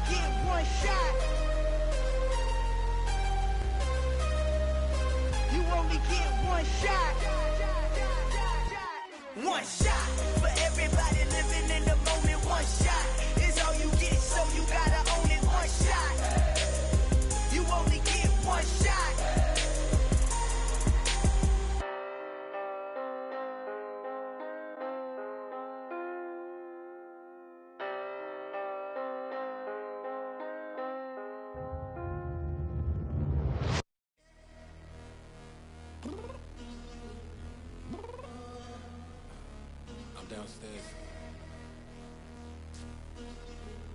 get one shot. You only get one shot. One shot for everybody living in the moment. One shot is all you get, so you gotta own it. One shot. You only get one shot. Downstairs.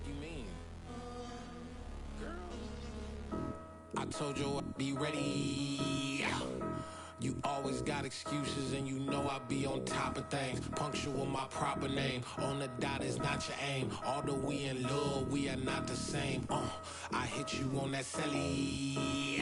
You mean? Girl, I told you I'd be ready. You always got excuses and you know I be on top of things. Punctual my proper name. On the dot is not your aim. Although we in love, we are not the same. I hit you on that celly.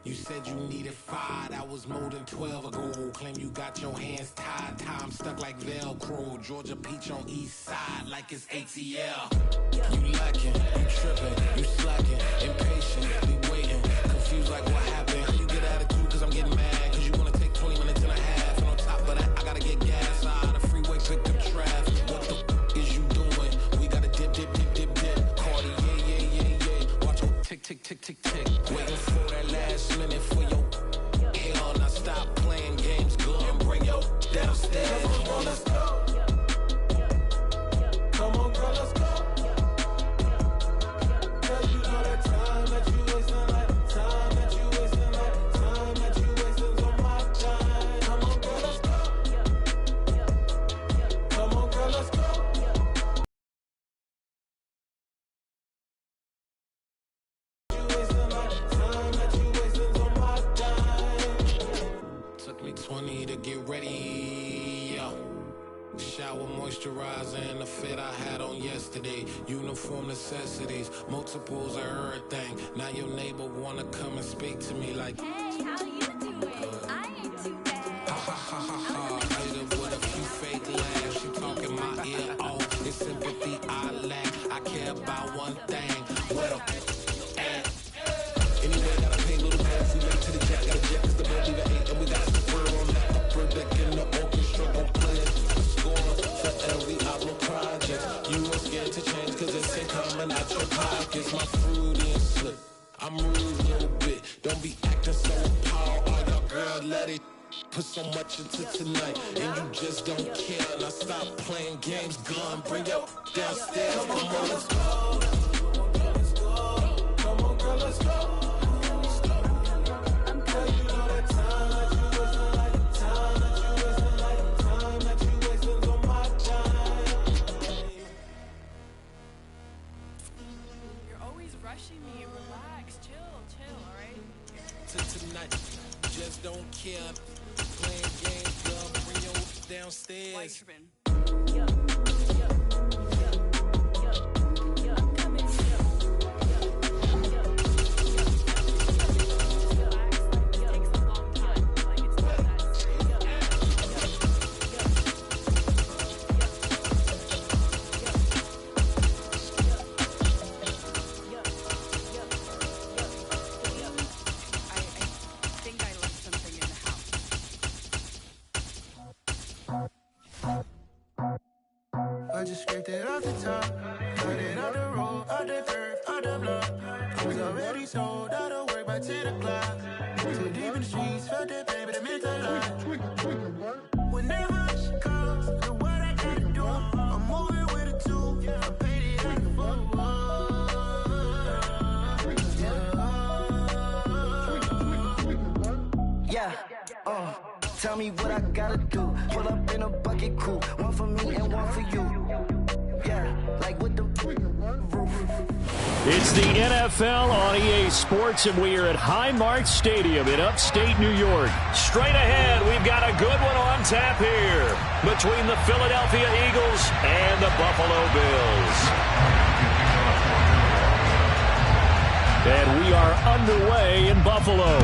You said you needed 5, that was more than 12 ago. Claim you got your hands tied, time stuck like Velcro. Georgia Peach on east side like it's ATL. You lacking, you tripping, you slacking, impatient, be waiting, confused like what happened. How you get attitude cause I'm getting mad, cause you wanna take 20 minutes and a half. And on top of that, I gotta get gas out of the freeway, pick up traffic. What the is you doing? We gotta dip, dip, dip, dip, dip. Cardi, yeah. Watch your tick, tick, tick, tick, tick. Waiting for that last minute for your hell. Now stop playing games, go and bring your downstairs. Come on, let's go. Come on, girl, let's go. Cause you know that time that you wasting, like time that you wasting, like time that you wasting on my time. Come on, girl, let's go. Come on, girl, let's go. Took me 20 to get ready. Shower, moisturizer, and the fit I had on yesterday. Uniform necessities, multiples of everything. Now your neighbor wanna come and speak to me like, hey, how you doing? I ain't too bad. Ha ha ha ha ha. Hit her with a few fake laughs. She talking my ear off. It's sympathy I lack. I care about one thing. Well, anyway, gotta pay little gas. We make to the jet, got a jet, cause the boat leave at 8. And we got some fur on that upper deck in the orchestra. Gon' play it, score for every album project. You ain't scared to change, cause it's ain't coming out your pockets. My fruity and slip, I'm rude a little bit. Don't be acting so power. All y'all girl, let it put so much into tonight. And you just don't care. Now stop playing games, gun, bring your downstairs. Come on, girl, let's go. Come on, girl, let's go. Tonight, just don't care. Playing games, girl, bring your downstairs. I just scraped it off the top, cut it off the road, off the curve, off the block. I was already sold out of work by 10 o'clock. Too deep in the streets, felt that pain, but it meant a lot. Whenever she calls, know what I gotta do. I'm moving with a tool, I paid it like a fool. Yeah, tell me what I gotta do. Pull up in a bucket crew, one for me and one for you. Yeah, like with the roof. It's the NFL on EA Sports, and we are at Highmark Stadium in upstate New York. Straight ahead, we've got a good one on tap here between the Philadelphia Eagles and the Buffalo Bills. And we are underway in Buffalo.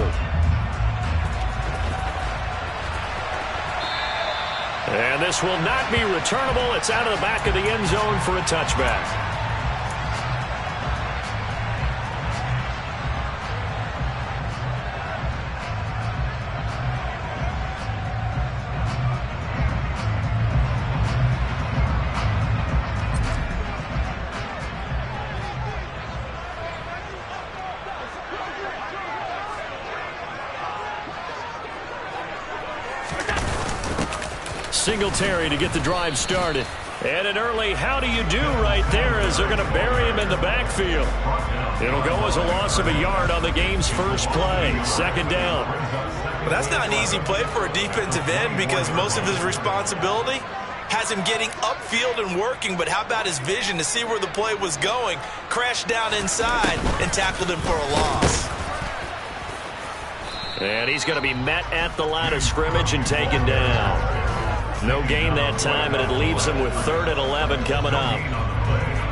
And this will not be returnable. It's out of the back of the end zone for a touchback. Singletary to get the drive started. And an early how do you do right there as they're going to bury him in the backfield. It'll go as a loss of a yard on the game's first play. Second down. Well, that's not an easy play for a defensive end because most of his responsibility has him getting upfield and working, but how about his vision to see where the play was going, crashed down inside, and tackled him for a loss. And he's going to be met at the line of scrimmage and taken down. No gain that time, and it leaves him with 3rd and 11 coming up.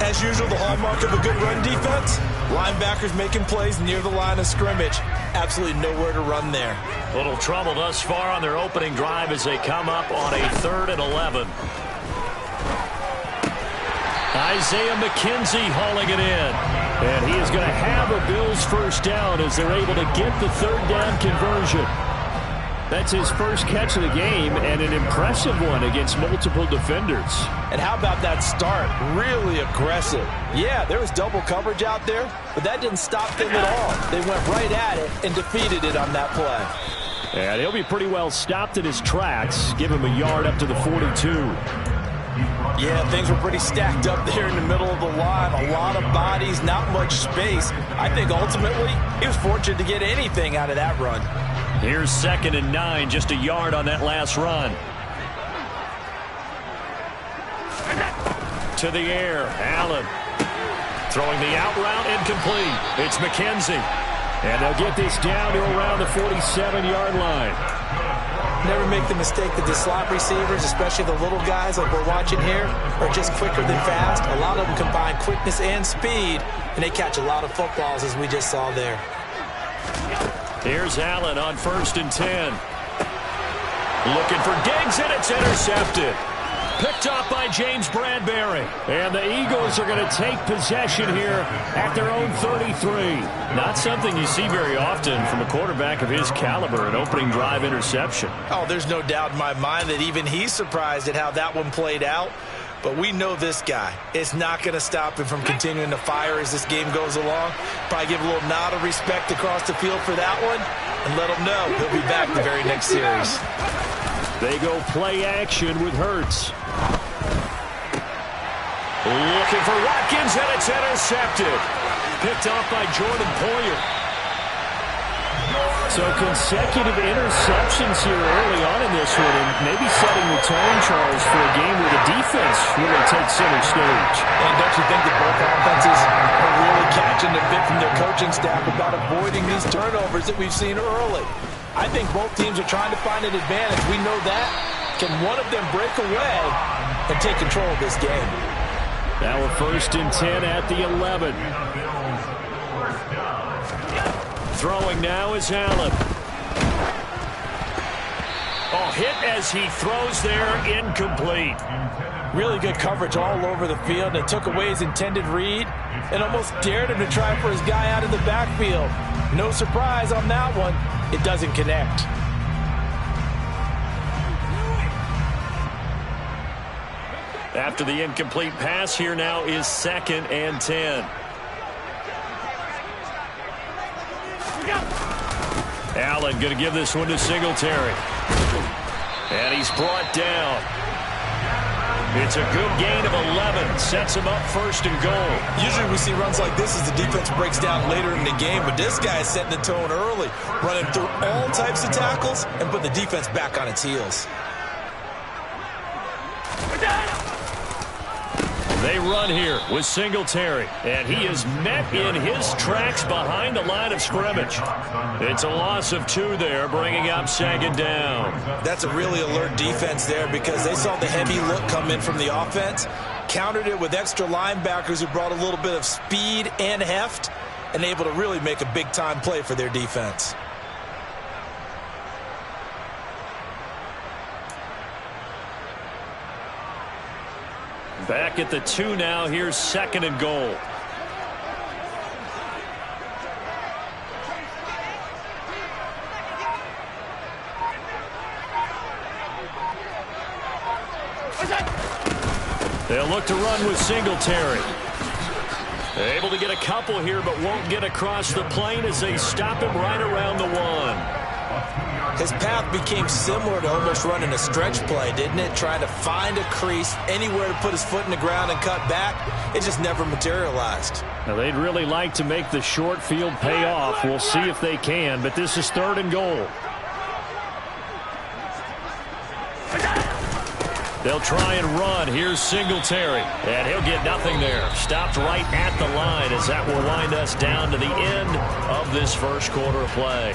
As usual, the hallmark of a good run defense, linebackers making plays near the line of scrimmage. Absolutely nowhere to run there. Little trouble thus far on their opening drive as they come up on a 3rd and 11. Isaiah McKenzie hauling it in. And he is going to have a Bills first down as they're able to get the 3rd down conversion. That's his first catch of the game and an impressive one against multiple defenders. And how about that start? Really aggressive. Yeah, there was double coverage out there, but that didn't stop them at all. They went right at it and defeated it on that play. And he'll be pretty well stopped in his tracks. Give him a yard up to the 42. Yeah, things were pretty stacked up there in the middle of the line. A lot of bodies, not much space. I think ultimately he was fortunate to get anything out of that run. Here's 2nd and 9, just a yard on that last run. To the air, Allen. Throwing the out route, incomplete. It's McKenzie. And they'll get this down to around the 47-yard line. Never make the mistake that the slot receivers, especially the little guys like we're watching here, are just quicker than fast. A lot of them combine quickness and speed, and they catch a lot of footballs as we just saw there. Here's Allen on 1st and 10. Looking for Diggs, and it's intercepted. Picked up by James Bradbury. And the Eagles are going to take possession here at their own 33. Not something you see very often from a quarterback of his caliber, an opening drive interception. Oh, there's no doubt in my mind that even he's surprised at how that one played out. But we know this guy. It's not going to stop him from continuing to fire as this game goes along. Probably give a little nod of respect across the field for that one and let him know he'll be back the very next series. They go play action with Hurts. Looking for Watkins, and it's intercepted. Picked off by Jordan Poyer. So consecutive interceptions here early on in this one, and maybe setting the tone, Charles, for a game where the defense really takes center stage. And don't you think that both offenses are really catching the bit from their coaching staff about avoiding these turnovers that we've seen early? I think both teams are trying to find an advantage. We know that. Can one of them break away and take control of this game? Now we're 1st and 10 at the 11. Throwing now is Allen. Oh, hit as he throws there, incomplete. Really good coverage all over the field. It took away his intended read and almost dared him to try for his guy out of the backfield. No surprise on that one. It doesn't connect. After the incomplete pass, here now is 2nd and 10. Allen going to give this one to Singletary. And he's brought down. It's a good gain of 11. Sets him up 1st and goal. Usually we see runs like this as the defense breaks down later in the game, but this guy is setting the tone early, running through all types of tackles and put the defense back on its heels. They run here with Singletary, and he is met in his tracks behind the line of scrimmage. It's a loss of 2 there, bringing up 2nd down. That's a really alert defense there because they saw the heavy look come in from the offense, countered it with extra linebackers who brought a little bit of speed and heft, and able to really make a big-time play for their defense. Back at the 2 now. Here's 2nd and goal. They'll look to run with Singletary. Able to get a couple here, but won't get across the plane as they stop him right around the 1. His path became similar to almost running a stretch play, didn't it? Trying to find a crease, anywhere to put his foot in the ground and cut back. It just never materialized. Now, they'd really like to make the short field pay off. We'll see if they can, but this is 3rd and goal. They'll try and run. Here's Singletary. And he'll get nothing there. Stopped right at the line as that will wind us down to the end of this first quarter of play.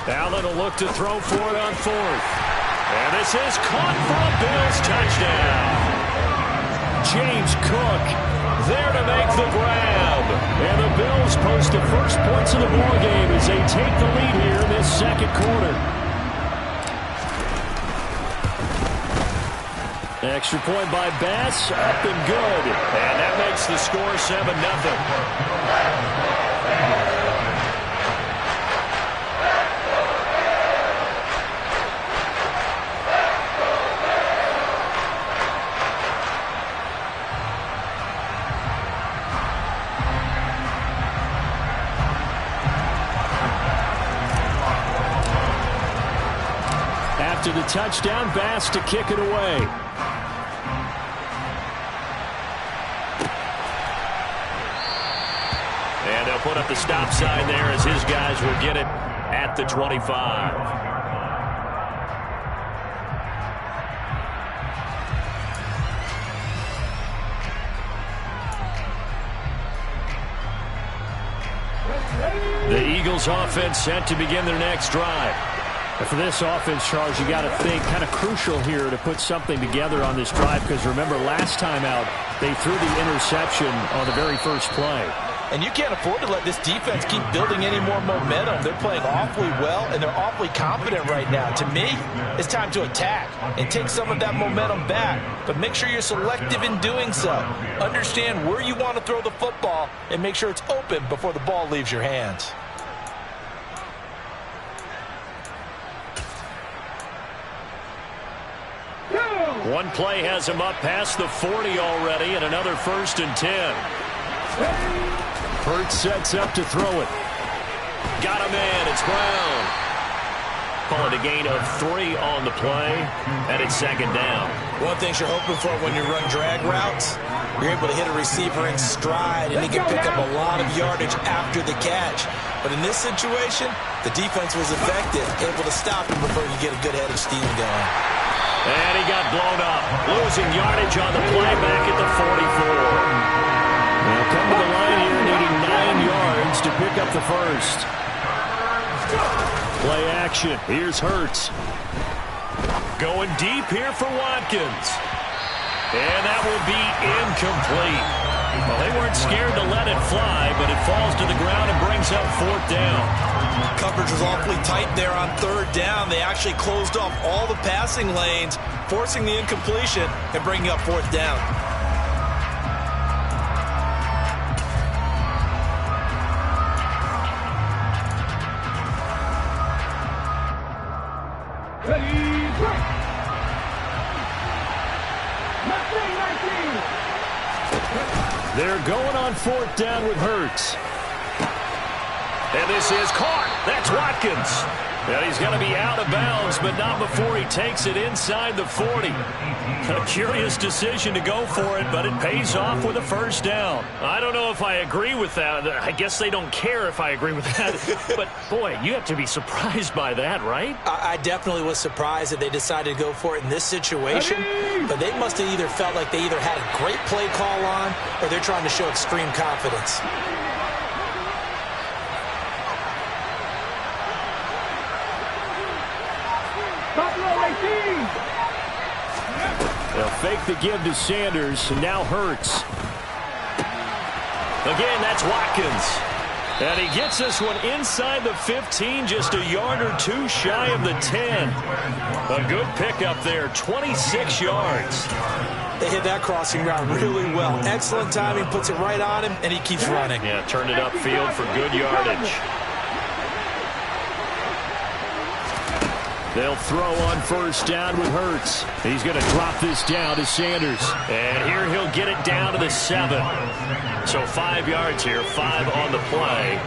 Allen will look to throw for it on 4th. And this is caught for a Bills touchdown. James Cook there to make the grab. And the Bills post the first points of the ballgame as they take the lead here in this second quarter. Extra point by Bass, up and good. And that makes the score 7-0. After the touchdown, Bass to kick it away. And they'll put up the stop sign there as his guys will get it at the 25. The Eagles offense set to begin their next drive. For this offense, Charles, you got to think kind of crucial here to put something together on this drive because remember last time out they threw the interception on the very first play. And you can't afford to let this defense keep building any more momentum. They're playing awfully well, and they're awfully confident right now. To me, it's time to attack and take some of that momentum back, but make sure you're selective in doing so. Understand where you want to throw the football and make sure it's open before the ball leaves your hands. One play has him up past the 40 already, and another 1st and 10. Hurts sets up to throw it. Got him in. It's Brown. Call it a gain of 3 on the play, and it's 2nd down. One thing you're hoping for when you run drag routes, you're able to hit a receiver in stride, and he can pick up a lot of yardage after the catch. But in this situation, the defense was effective, able to stop him before you get a good head of steam going. And he got blown up. Losing yardage on the play back at the 44. They'll come to the line here needing 9 yards to pick up the first. Play action. Here's Hurts. Going deep here for Watkins. And that will be incomplete. Well, they weren't scared to let it fly, but it falls to the ground and brings up 4th down. Coverage was awfully tight there on 3rd down. They actually closed off all the passing lanes, forcing the incompletion and bringing up 4th down. They're going on 4th down with Hurts. And this is caught. That's Watkins. And he's going to be out of bounds, but not before he takes it inside the 40. A curious decision to go for it, but it pays off with a 1st down. I don't know if I agree with that. I guess they don't care if I agree with that. But, boy, you have to be surprised by that, right? I definitely was surprised that they decided to go for it in this situation. But they must have either felt like they either had a great play call on or they're trying to show extreme confidence. They'll fake the give to Sanders, and now Hurts. Again, that's Watkins. And he gets this one inside the 15, just a yard or two shy of the 10. A good pickup there, 26 yards. They hit that crossing route really well. Excellent timing, puts it right on him, and he keeps running. Yeah, turned it upfield for good yardage. They'll throw on first down with Hurts. He's going to drop this down to Sanders. And here he'll get it down to the 7. So 5 yards here, 5 on the play.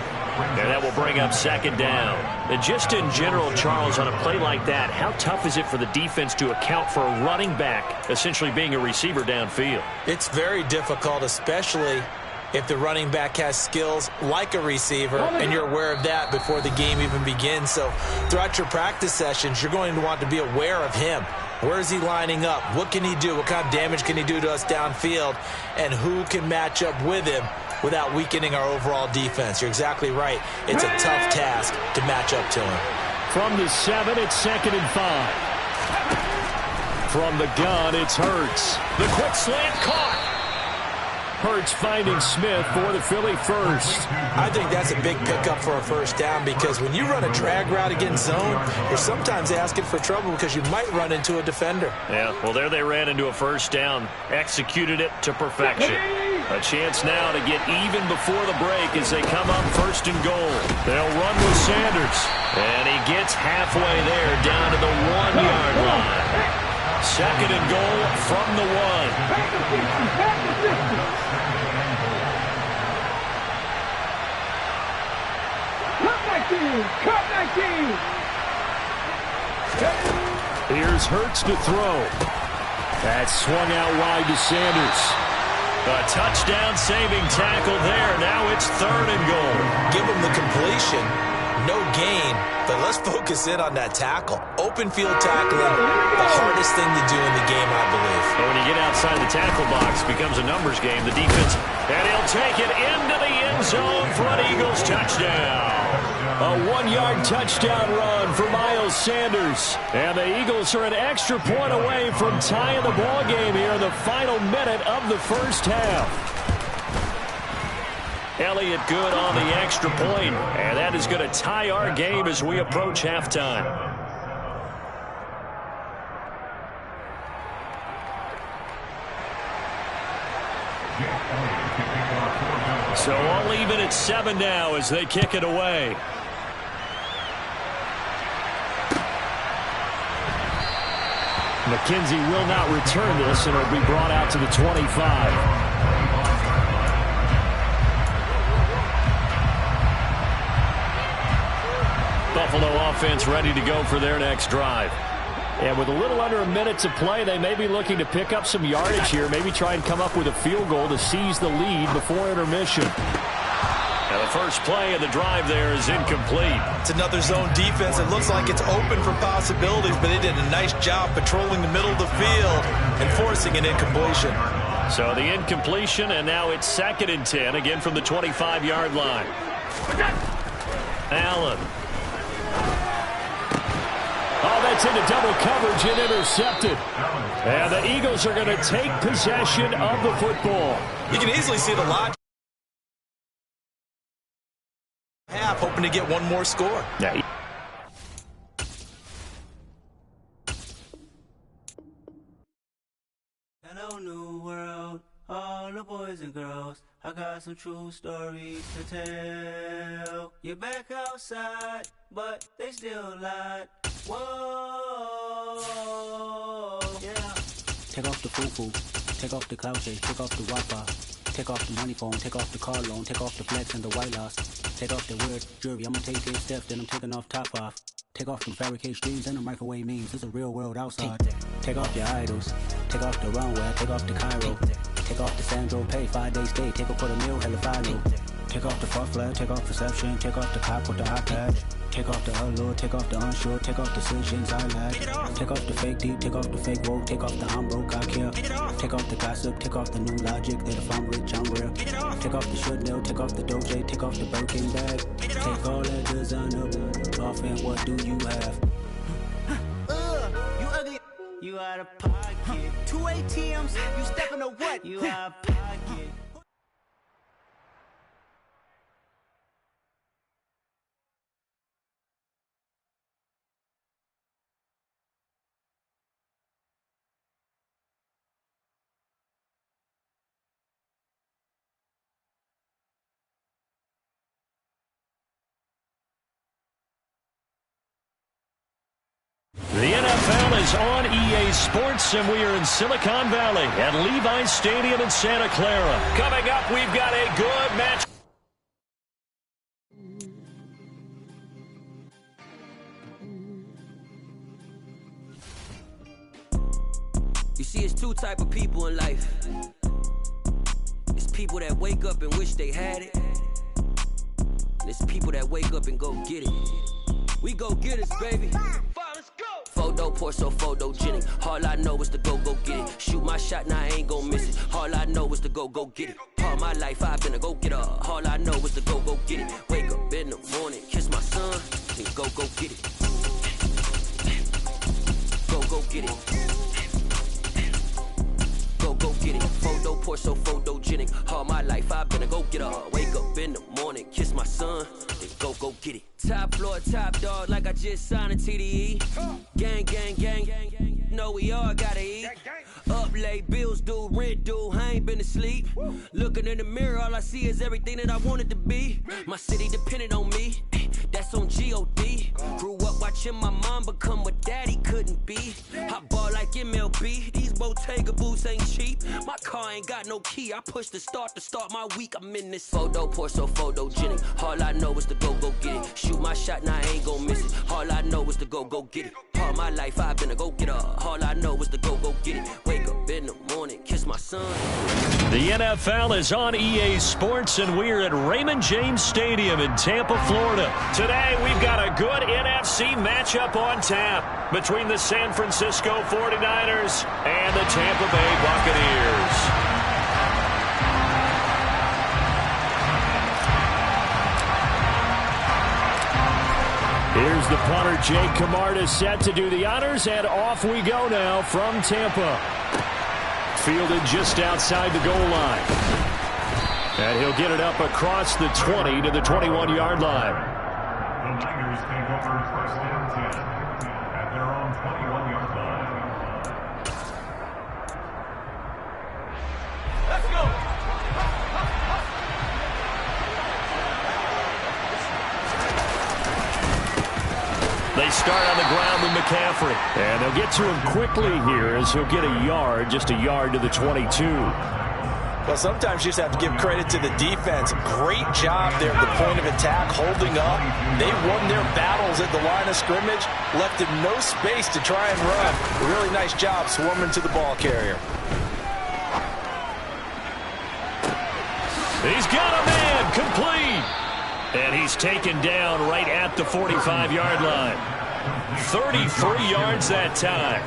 And that will bring up second down. And just in general, Charles, on a play like that, how tough is it for the defense to account for a running back essentially being a receiver downfield? It's very difficult, especially if the running back has skills like a receiver, and you're aware of that before the game even begins. So throughout your practice sessions, you're going to want to be aware of him. Where is he lining up? What can he do? What kind of damage can he do to us downfield? And who can match up with him without weakening our overall defense? You're exactly right. It's a tough task to match up to him. From the 7, it's 2nd and 5. From the gun, it's Hurts. The quick slant caught. Hurts finding Smith for the Philly first. I think that's a big pickup for a first down, because when you run a drag route against zone, you're sometimes asking for trouble because you might run into a defender. Yeah, well, there they ran into a first down, executed it to perfection. A chance now to get even before the break as they come up 1st and goal. They'll run with Sanders, and he gets halfway there down to the 1-yard line. 2nd and goal from the 1. Here's Hurts to throw. That's swung out wide to Sanders. A touchdown-saving tackle there. Now it's 3rd and goal. Give him the completion. No gain, but let's focus in on that tackle. Open field tackling, the hardest thing to do in the game, I believe. But when you get outside the tackle box, it becomes a numbers game. The defense, and he'll take it into the end zone for an Eagles touchdown. A 1-yard touchdown run for Miles Sanders. And the Eagles are an extra point away from tying the ball game here in the final minute of the first half. Elliott good on the extra point, and that is going to tie our game as we approach halftime. So all even at 7 now as they kick it away. McKenzie will not return this, and it'll be brought out to the 25. Buffalo offense ready to go for their next drive. And with a little under a minute to play, they may be looking to pick up some yardage here, maybe try and come up with a field goal to seize the lead before intermission. And the first play of the drive there is incomplete. It's another zone defense. It looks like it's open for possibilities, but they did a nice job patrolling the middle of the field and forcing an incompletion. So the incompletion, and now it's 2nd and 10, again from the 25-yard line. Allen. Oh, that's into double coverage and intercepted. And the Eagles are going to take possession of the football. You can easily see the logic. Half, hoping to get one more score. Yeah. Hello, new world, all the boys and girls. I got some true stories to tell. You're back outside, but they still lied. Whoa, yeah. Take off the foo-foo, take off the cloud chase, take off the Wi-Fi, take off the money phone, take off the car loan, take off the flex and the white loss, take off the weird jewelry, I'ma take 8 steps, then I'm taking off top off. Take off them fabricate streams and the microwave memes, it's a real world outside. Take off your idols, take off the runway, take off the Cairo, take off the Sandro Pay, 5-day stay, take off for the meal, hella final. Take off the far flag, take off perception, take off the cop with the hot patch. Take off the allure, take off the unsure, take off decisions I lack. Take off the fake deep, take off the fake woke, take off the I'm broke, I care. Take off the gossip, take off the new logic, that if I'm rich, I'm real. Take off the should know, take off the Doja, take off the Birkin bag. Take all that designer off and what do you have? You ugly. You out of pocket. 2 ATMs, you stepping to what? You out of pocket. is on EA Sports, and we are in Silicon Valley at Levi's Stadium in Santa Clara. Coming up, we've got a good match. You see, it's two type of people in life. It's people that wake up and wish they had it. And it's people that wake up and go get it. We go get it, baby. Photo poor, so photogenic. All I know is to go get it. Shoot my shot, now I ain't gon' miss it. All I know is to go get it. All my life I've been a go-getter. All I know is to go get it. Wake up in the morning, kiss my son, then go get it. Go get it. Go get it. Photo poor, so photogenic. All my life I've been a go-getter. Wake up in the morning, kiss my son, then go get it. Top floor, top dog, like I just signed a TDE. Gang, gang, gang, gang, gang. Know we all gotta eat. Up late, bills due, rent due, I ain't been asleep. Looking in the mirror, all I see is everything that I wanted to be. My city depended on me, that's on G.O.D. Grew up watching my mom become what daddy couldn't be. I ball like MLB, these Bottega boots ain't cheap. My car ain't got no key, I push the start to start my week. I'm in this photo poor, so photogenic. All I know is to go get it. Shoot my shot, now I ain't gon' miss it. All I know is to go get it. All my life I've been a go-getter. All I know is to go get it. Wake up in the morning, kiss my son. The NFL is on EA Sports, and we're at Raymond James Stadium in Tampa, Florida. Today, we've got a good NFC matchup on tap between the San Francisco 49ers and the Tampa Bay Buccaneers. Here's the punter, Jake Camarda, set to do the honors, and off we go now from Tampa. Fielded just outside the goal line. And he'll get it up across the 20 to the 21-yard line. The Niners take over first and 10 at their own 21-yard line. Let's go! They start on the ground with McCaffrey. And they'll get to him quickly here as he'll get a yard, just a yard to the 22. Well, sometimes you just have to give credit to the defense. Great job there at the point of attack, holding up. They won their battles at the line of scrimmage, left him no space to try and run. A really nice job swarming to the ball carrier. He's got a man, complete. And he's taken down right at the 45-yard line. 33 yards that time.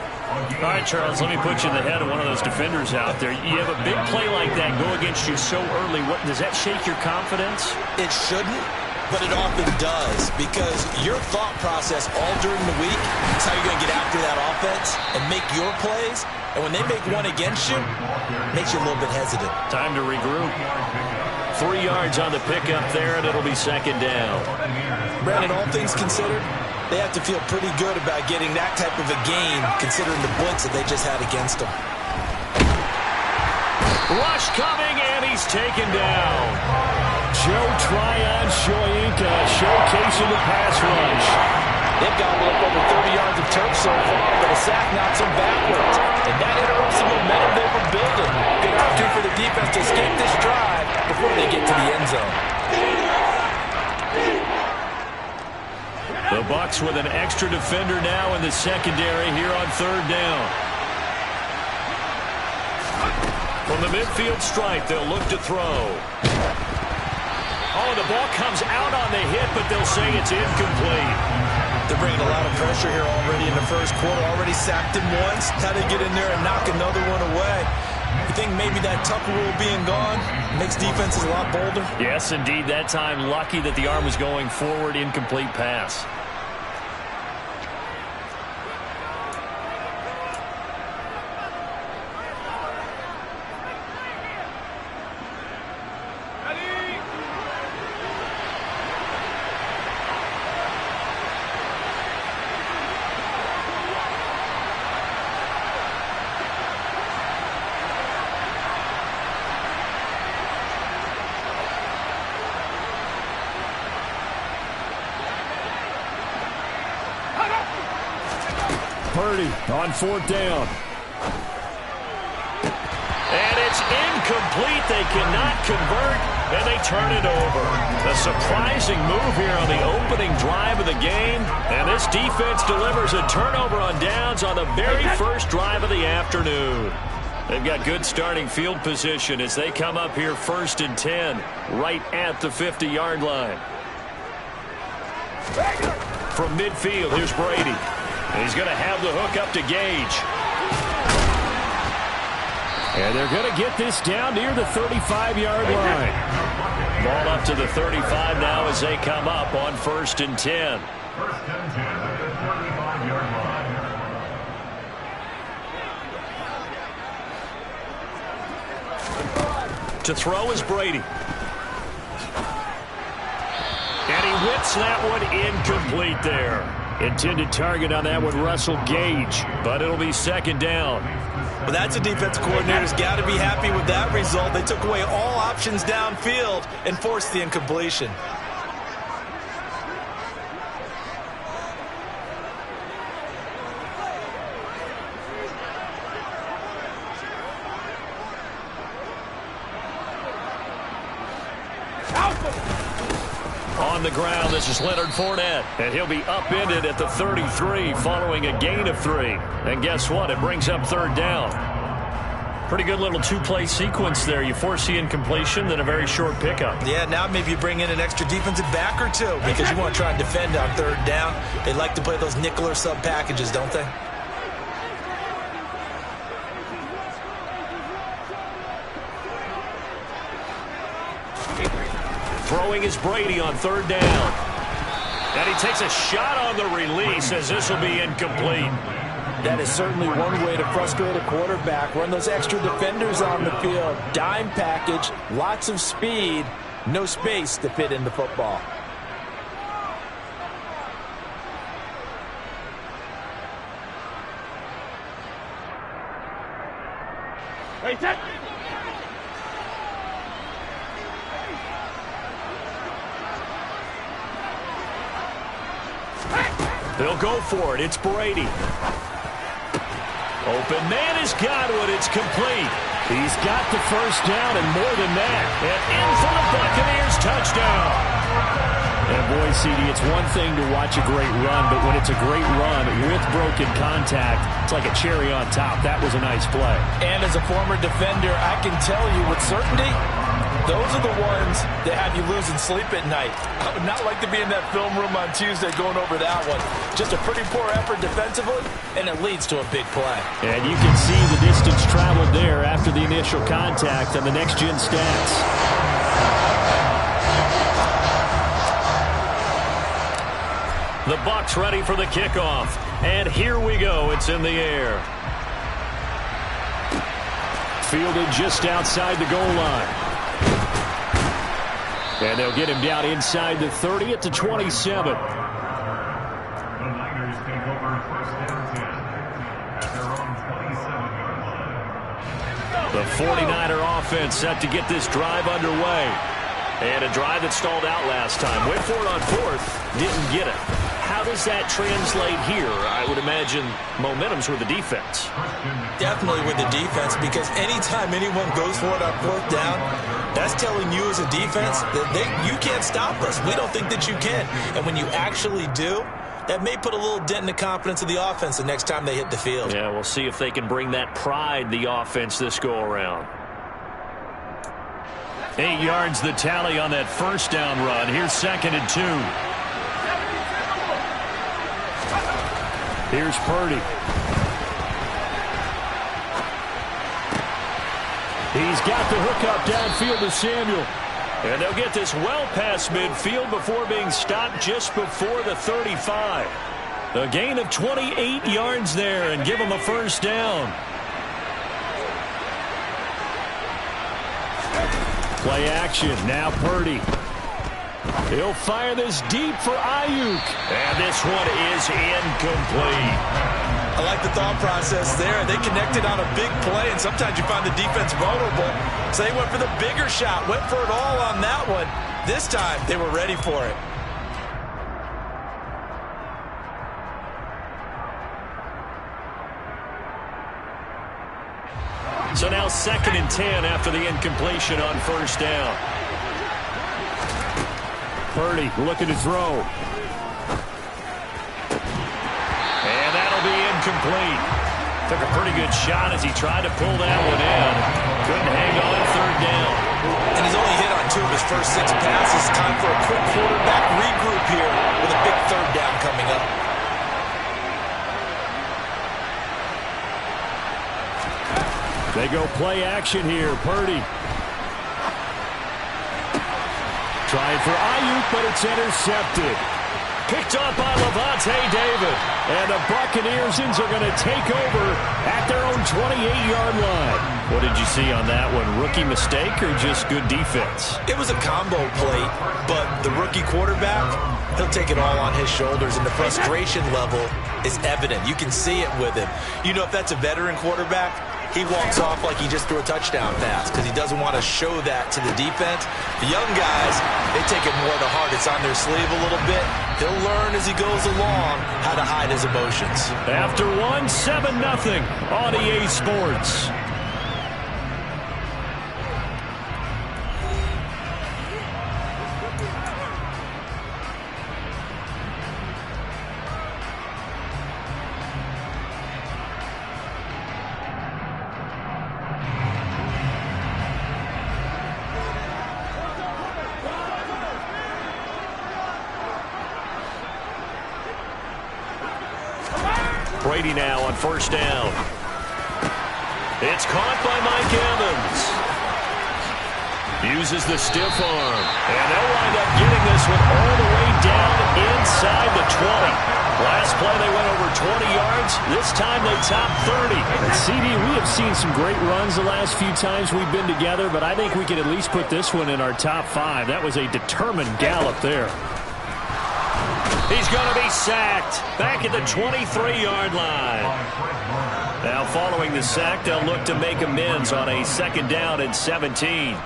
All right, Charles, let me put you in the head of one of those defenders out there. You have a big play like that go against you so early. What, does that shake your confidence? It shouldn't, but it often does, because your thought process all during the week is how you're going to get after that offense and make your plays. And when they make one against you, it makes you a little bit hesitant. Time to regroup. 3 yards on the pickup there, and it'll be second down. Brandon, all things considered, they have to feel pretty good about getting that type of a gain, considering the blitz that they just had against them. Rush coming, and he's taken down. Joe Tryon-Shoyinka showcasing the pass rush. They've gobbled up over 30 yards of turf so far, but a sack knocks them backwards. And that interrupts the momentum they were building. Good opportunity for the defense to escape this drive before they get to the end zone. The Bucs with an extra defender now in the secondary here on third down. From the midfield stripe, they'll look to throw. Oh, the ball comes out on the hit, but they'll say it's incomplete. They're bringing a lot of pressure here already in the first quarter. Already sacked him once. How they get in there and knock another one away. You think maybe that Tucker rule being gone makes defenses a lot bolder? Yes, indeed. That time, lucky that the arm was going forward, incomplete pass. Purdy on 4th down. And it's incomplete. They cannot convert, and they turn it over. A surprising move here on the opening drive of the game, and this defense delivers a turnover on downs on the very first drive of the afternoon. They've got good starting field position as they come up here 1st and 10, right at the 50-yard line. From midfield, here's Brady. He's going to have the hook up to Gage. And they're going to get this down near the 35-yard line. Ball up to the 35 now as they come up on 1st and 10. 1st and 10 at the 35-yard line. To throw is Brady. And he whips that one incomplete there. Intended target on that one, Russell Gage. But it'll be 2nd down. Well, that's a defense coordinator's got to be happy with that result. They took away all options downfield and forced the incompletion. On the ground, this is Leonard Fournette, and he'll be upended at the 33 following a gain of 3. And guess what? It brings up 3rd down. Pretty good little two-play sequence there. You force the incompletion, then a very short pickup. Yeah, now maybe you bring in an extra defensive back or two because you want to try and defend on 3rd down. They like to play those nickel or sub packages, don't they? Throwing is Brady on 3rd down. And he takes a shot on the release as this will be incomplete. That is certainly one way to frustrate a quarterback. Run those extra defenders on the field. Dime package, lots of speed, no space to fit in the football. Hey, set. They'll go for it. It's Brady. Open man has got one. It's complete. He's got the 1st down and more than that. And in for the Buccaneers touchdown. And boy, CD, it's one thing to watch a great run, but when it's a great run with broken contact, it's like a cherry on top. That was a nice play. And as a former defender, I can tell you with certainty, those are the ones that have you losing sleep at night. I would not like to be in that film room on Tuesday going over that one. Just a pretty poor effort defensively, and it leads to a big play. And you can see the distance traveled there after the initial contact on the next-gen stats. The Bucs ready for the kickoff. And here we go. It's in the air. Fielded just outside the goal line. And they'll get him down inside the 30 at the 27. The Niners take over 1st and 10 at their own 27-yard line. The 49er offense set to get this drive underway. And a drive that stalled out last time. Went for it on 4th, didn't get it. How does that translate here? I would imagine momentum's with the defense. Definitely with the defense, because anytime anyone goes for it on 4th down, that's telling you as a defense that you can't stop us. We don't think that you can. And when you actually do, that may put a little dent in the confidence of the offense the next time they hit the field. Yeah, we'll see if they can bring that pride, the offense, this go-around. 8 yards the tally on that 1st down run. Here's 2nd and 2. Here's Purdy. He's got the hook up downfield to Samuel. And they'll get this well past midfield before being stopped just before the 35. A gain of 28 yards there and give them a 1st down. Play action. Now Purdy. He'll fire this deep for Ayuk. And this one is incomplete. I like the thought process there. They connected on a big play, and sometimes you find the defense vulnerable. So they went for the bigger shot, went for it all on that one. This time, they were ready for it. So now 2nd and 10 after the incompletion on first down. Purdy looking to throw. And that'll be incomplete. Took a pretty good shot as he tried to pull that one in. Couldn't hang on 3rd down. And he's only hit on 2 of his first 6 passes. Time for a quick quarterback regroup here with a big 3rd down coming up. They go play action here. Purdy. Trying for Ayuk, but it's intercepted. Picked up by Lavonte David. And the Buccaneers are going to take over at their own 28-yard line. What did you see on that one? Rookie mistake or just good defense? It was a combo play, but the rookie quarterback, he'll take it all on his shoulders, and the frustration level is evident. You can see it with him. You know, if that's a veteran quarterback, he walks off like he just threw a touchdown pass because he doesn't want to show that to the defense. The young guys, they take it more to heart. It's on their sleeve a little bit. He'll learn as he goes along how to hide his emotions. After 1, 7-0 on EA Sports. Brady now on first down. It's caught by Mike Evans. Uses the stiff arm. And they'll wind up getting this one all the way down inside the 20. Last play they went over 20 yards. This time they topped 30. And CD, we have seen some great runs the last few times we've been together, but I think we could at least put this one in our top 5. That was a determined gallop there. He's going to be sacked back at the 23-yard line. Now following the sack, they'll look to make amends on a 2nd down and 17.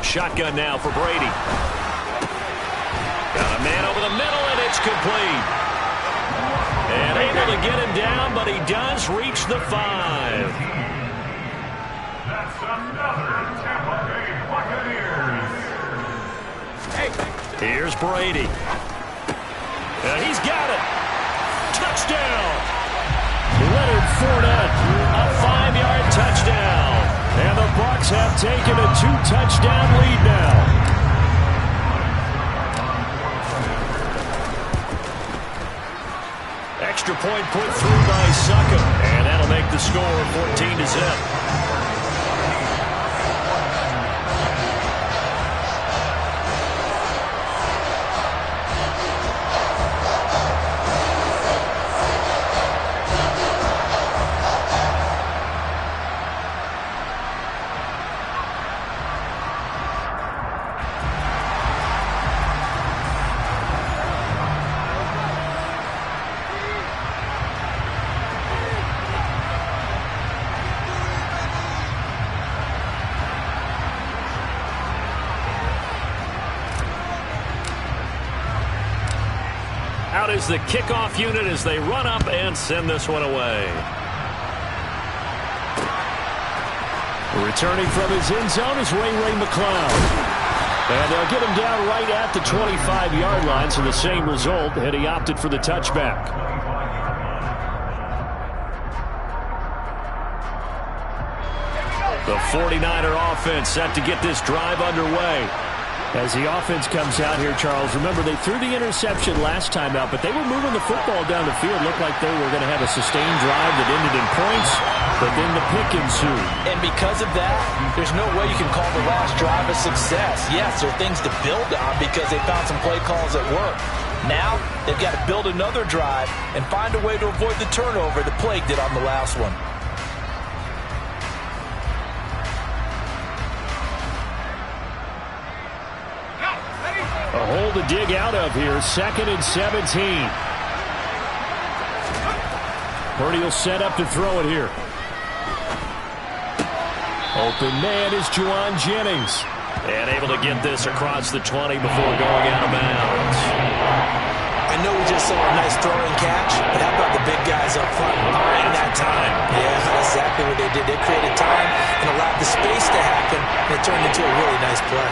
Shotgun now for Brady. Got a man over the middle, and it's complete. And able to get him down, but he does reach the 5. That's another Tampa Bay Buccaneers. Here's Brady. And he's got it. Touchdown. Leonard Fournette, a 5-yard touchdown. And the Bucs have taken a 2-touchdown lead now. Extra point put through by Succop. And that'll make the score 14-0. Out is the kickoff unit as they run up and send this one away. Returning from his end zone is Ray McCloud. And they'll get him down right at the 25-yard line, so the same result, and he opted for the touchback. The 49er offense set to get this drive underway. As the offense comes out here, Charles, remember they threw the interception last time out, but they were moving the football down the field. Looked like they were going to have a sustained drive that ended in points, but then the pick ensued. And because of that, there's no way you can call the last drive a success. Yes, there are things to build on because they found some play calls that work. Now, they've got to build another drive and find a way to avoid the turnover that plagued it on the last one. A hole to dig out of here. 2nd and 17. Purdy will set up to throw it here. Open man is Juwan Jennings. And able to get this across the 20 before going out of bounds. I know we just saw a nice throwing catch, but how about the big guys up front buying that time? Yeah, that's exactly what they did. They created time and allowed the space to happen, and it turned into a really nice play.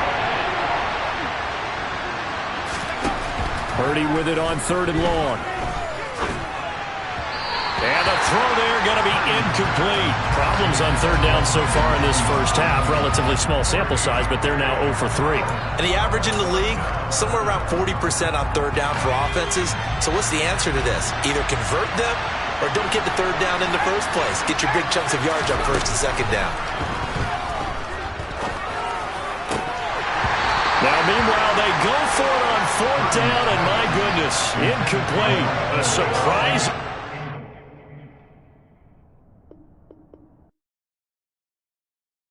Purdy with it on 3rd and long. And the throw there going to be incomplete. Problems on 3rd down so far in this first half. Relatively small sample size, but they're now 0 for 3. And the average in the league, somewhere around 40% on 3rd down for offenses. So what's the answer to this? Either convert them or don't get the 3rd down in the first place. Get your big chunks of yards on 1st and 2nd down. Now, meanwhile, they go for it on 4th down, and my goodness, incomplete. A surprise.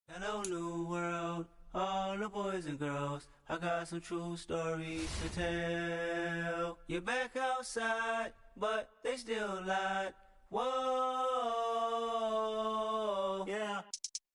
Hello, new world, all the boys and girls. I got some true stories to tell. You're back outside, but they still lied. Whoa, yeah.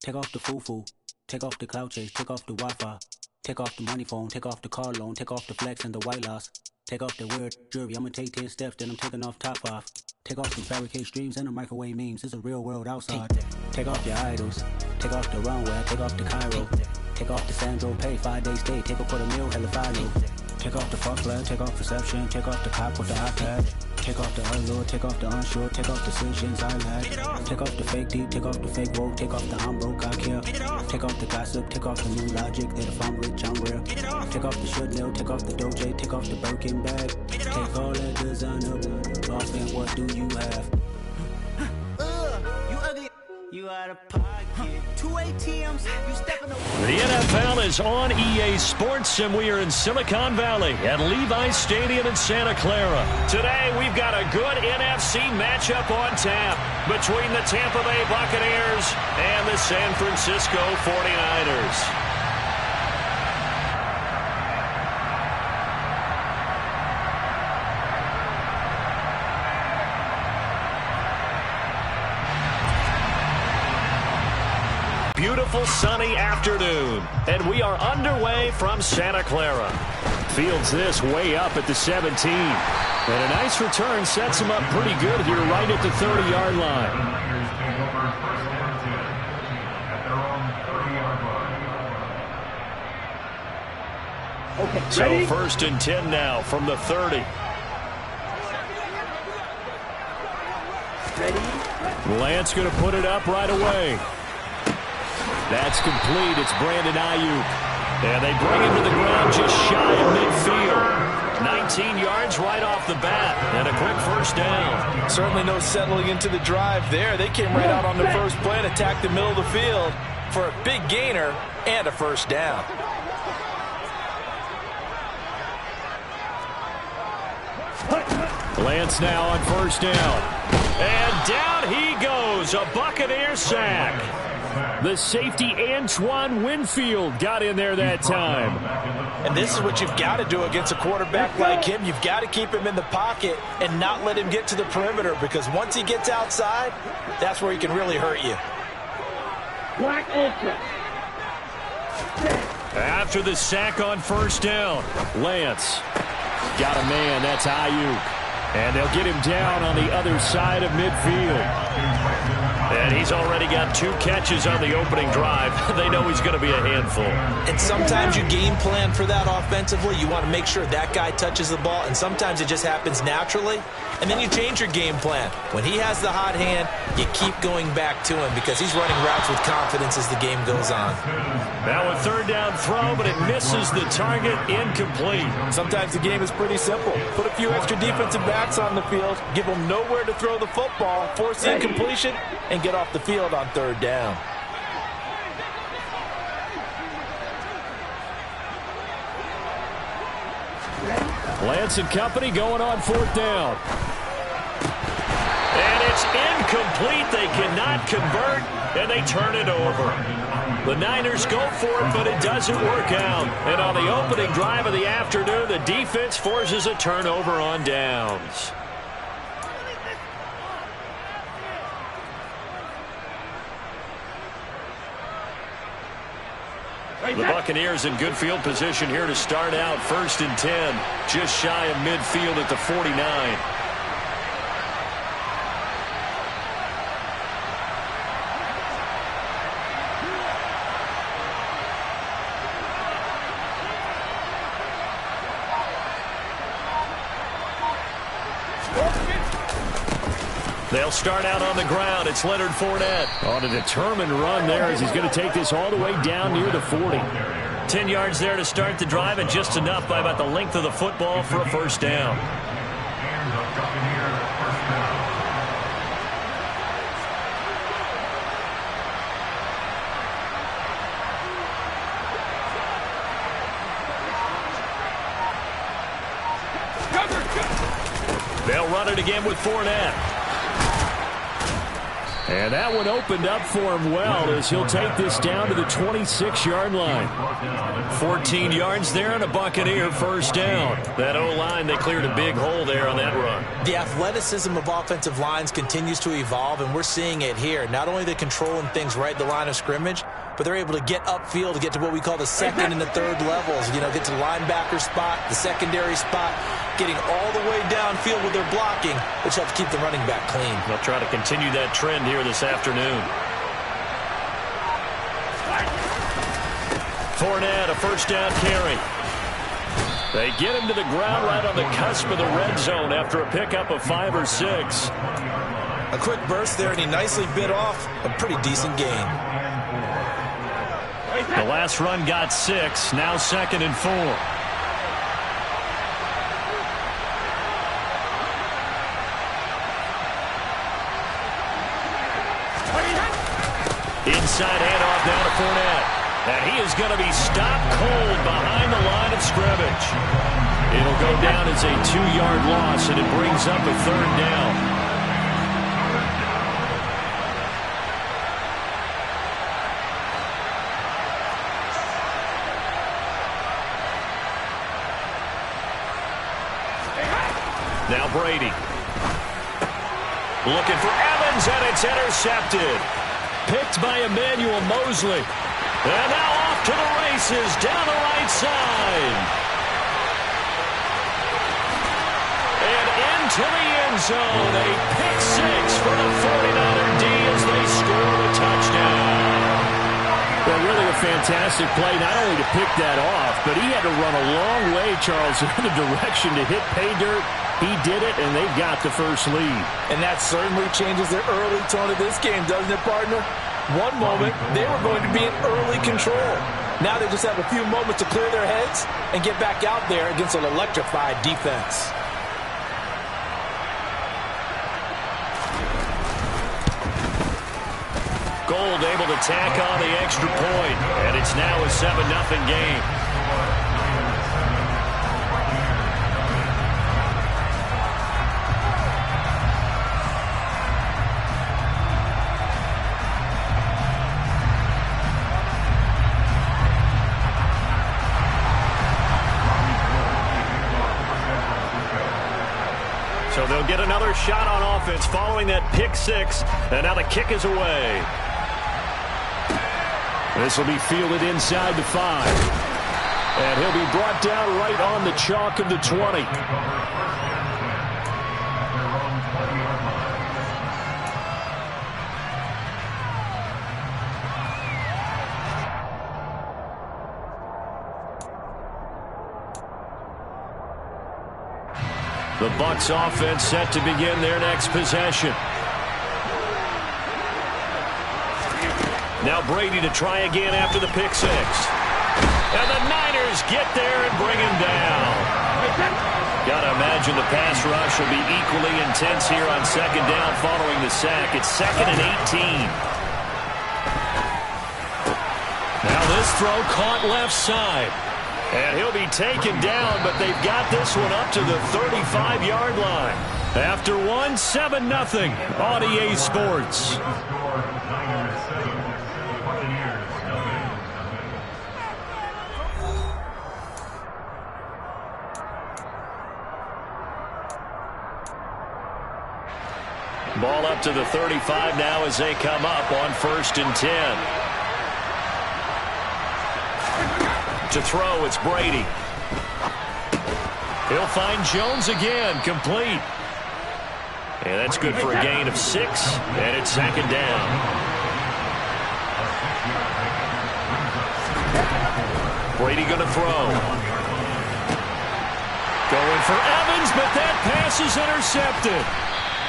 Take off the foo-foo, take off the cloud chase, take off the Wi-Fi, take off the money phone, take off the car loan, take off the flex and the white loss. Take off the weird jewelry, I'ma take 10 steps, then I'm taking off top off. Take off the fabricate streams and the microwave memes, it's a real world outside. Take off your idols, take off the runway, take off the Cairo. Take off the Sandro pay, 5-day stay, take a $250,000, hella final. Take off the fuck flag, take off perception, take off the cop with the iPad. Take off the allure, take off the unsure, take off decisions I lack. Take off the fake deep, take off the fake woke, take off the I'm broke, I care. Take off the gossip, take off the new logic, that if I'm rich, I'm real. Take off the should know, take off the Doja, take off the Birkin bag. Take all that designer off and what do you have? You ugly, you out of pocket. 2 ATMs, you stepping away. The NFL is on EA Sports, and we are in Silicon Valley at Levi's Stadium in Santa Clara. Today, we've got a good NFC matchup on tap between the Tampa Bay Buccaneers and the San Francisco 49ers. Beautiful sunny afternoon, and we are underway from Santa Clara. Fields this way up at the 17. And a nice return sets him up pretty good here right at the 30-yard line. Okay, so ready? 1st and 10 now from the 30. Ready? Lance going to put it up right away. That's complete. It's Brandon Ayuk. And they bring him to the ground just shy of midfield. 19 yards right off the bat. And a quick 1st down. Certainly no settling into the drive there. They came right out on the first play and attacked the middle of the field for a big gainer and a 1st down. Lance now on 1st down. And down he goes. A Buccaneer sack. The safety Antoine Winfield got in there that time. And this is what you've got to do against a quarterback like him. You've got to keep him in the pocket and not let him get to the perimeter, because once he gets outside, that's where he can really hurt you. Black Ultra. After the sack on 1st down, Lance got a man. That's Ayuk. And they'll get him down on the other side of midfield. And he's already got 2 catches on the opening drive. They know he's going to be a handful. And sometimes you game plan for that offensively. You want to make sure that guy touches the ball, and sometimes it just happens naturally. And then you change your game plan. When he has the hot hand, you keep going back to him because he's running routes with confidence as the game goes on. Now a 3rd down throw, but it misses the target. Incomplete. Sometimes the game is pretty simple. Put a few extra defensive backs on the field, give them nowhere to throw the football, force incompletion, and get off the field on 3rd down. Lance and company going on 4th down. And it's incomplete. They cannot convert, and they turn it over. The Niners go for it, but it doesn't work out. And on the opening drive of the afternoon, the defense forces a turnover on downs. The Buccaneers in good field position here to start out. 1st and 10, just shy of midfield at the 49. They'll start out on the ground. It's Leonard Fournette on a determined run there as he's going to take this all the way down near the 40. 10 yards there to start the drive, and just enough by about the length of the football for a first down. They'll run it again with Fournette. And that one opened up for him well as he'll take this down to the 26-yard line. 14 yards there and a Buccaneer first down. That O-line, they cleared a big hole there on that run. The athleticism of offensive lines continues to evolve, and we're seeing it here. Not only the controlling things right at the line of scrimmage, but they're able to get upfield to get to what we call the second and the third levels. You know, get to the linebacker spot, the secondary spot, getting all the way downfield with their blocking, which helps keep the running back clean. They'll try to continue that trend here this afternoon. Fournette, a first down carry. They get him to the ground right on the cusp of the red zone after a pickup of 5 or 6. A quick burst there, and he nicely bit off a pretty decent gain. The last run got 6, now 2nd and 4. Inside handoff down to Fournette. And he is going to be stopped cold behind the line of scrimmage. It'll go down as a 2-yard loss, and it brings up a 3rd down. Now Brady. Looking for Evans, and it's intercepted. Picked by Emmanuel Mosley. And now off to the races down the right side. And into the end zone. A pick 6 for the 49er D as they score a touchdown. Well, really a fantastic play, not only to pick that off, but he had to run a long way, Charles, in the direction to hit pay dirt. He did it, and they've got the first lead. And that certainly changes the early tone of this game, doesn't it, partner? One moment, they were going to be in early control. Now they just have a few moments to clear their heads and get back out there against an electrified defense. Gold able to tack on the extra point, and it's now a 7-0 game. So they'll get another shot on offense following that pick 6, and now the kick is away. This will be fielded inside the 5. And he'll be brought down right on the chalk of the 20. The Bucs offense set to begin their next possession. Now Brady to try again after the pick 6. And the Niners get there and bring him down. Gotta imagine the pass rush will be equally intense here on 2nd down following the sack. It's 2nd and 18. Now this throw caught left side. And he'll be taken down, but they've got this one up to the 35-yard line. After one, 7-0 on EA Sports. Ball up to the 35 now as they come up on 1st and 10. To throw, it's Brady. He'll find Jones again, complete. And that's good for a gain of 6, and it's second down. Brady going to throw. Going for Evans, but that pass is intercepted.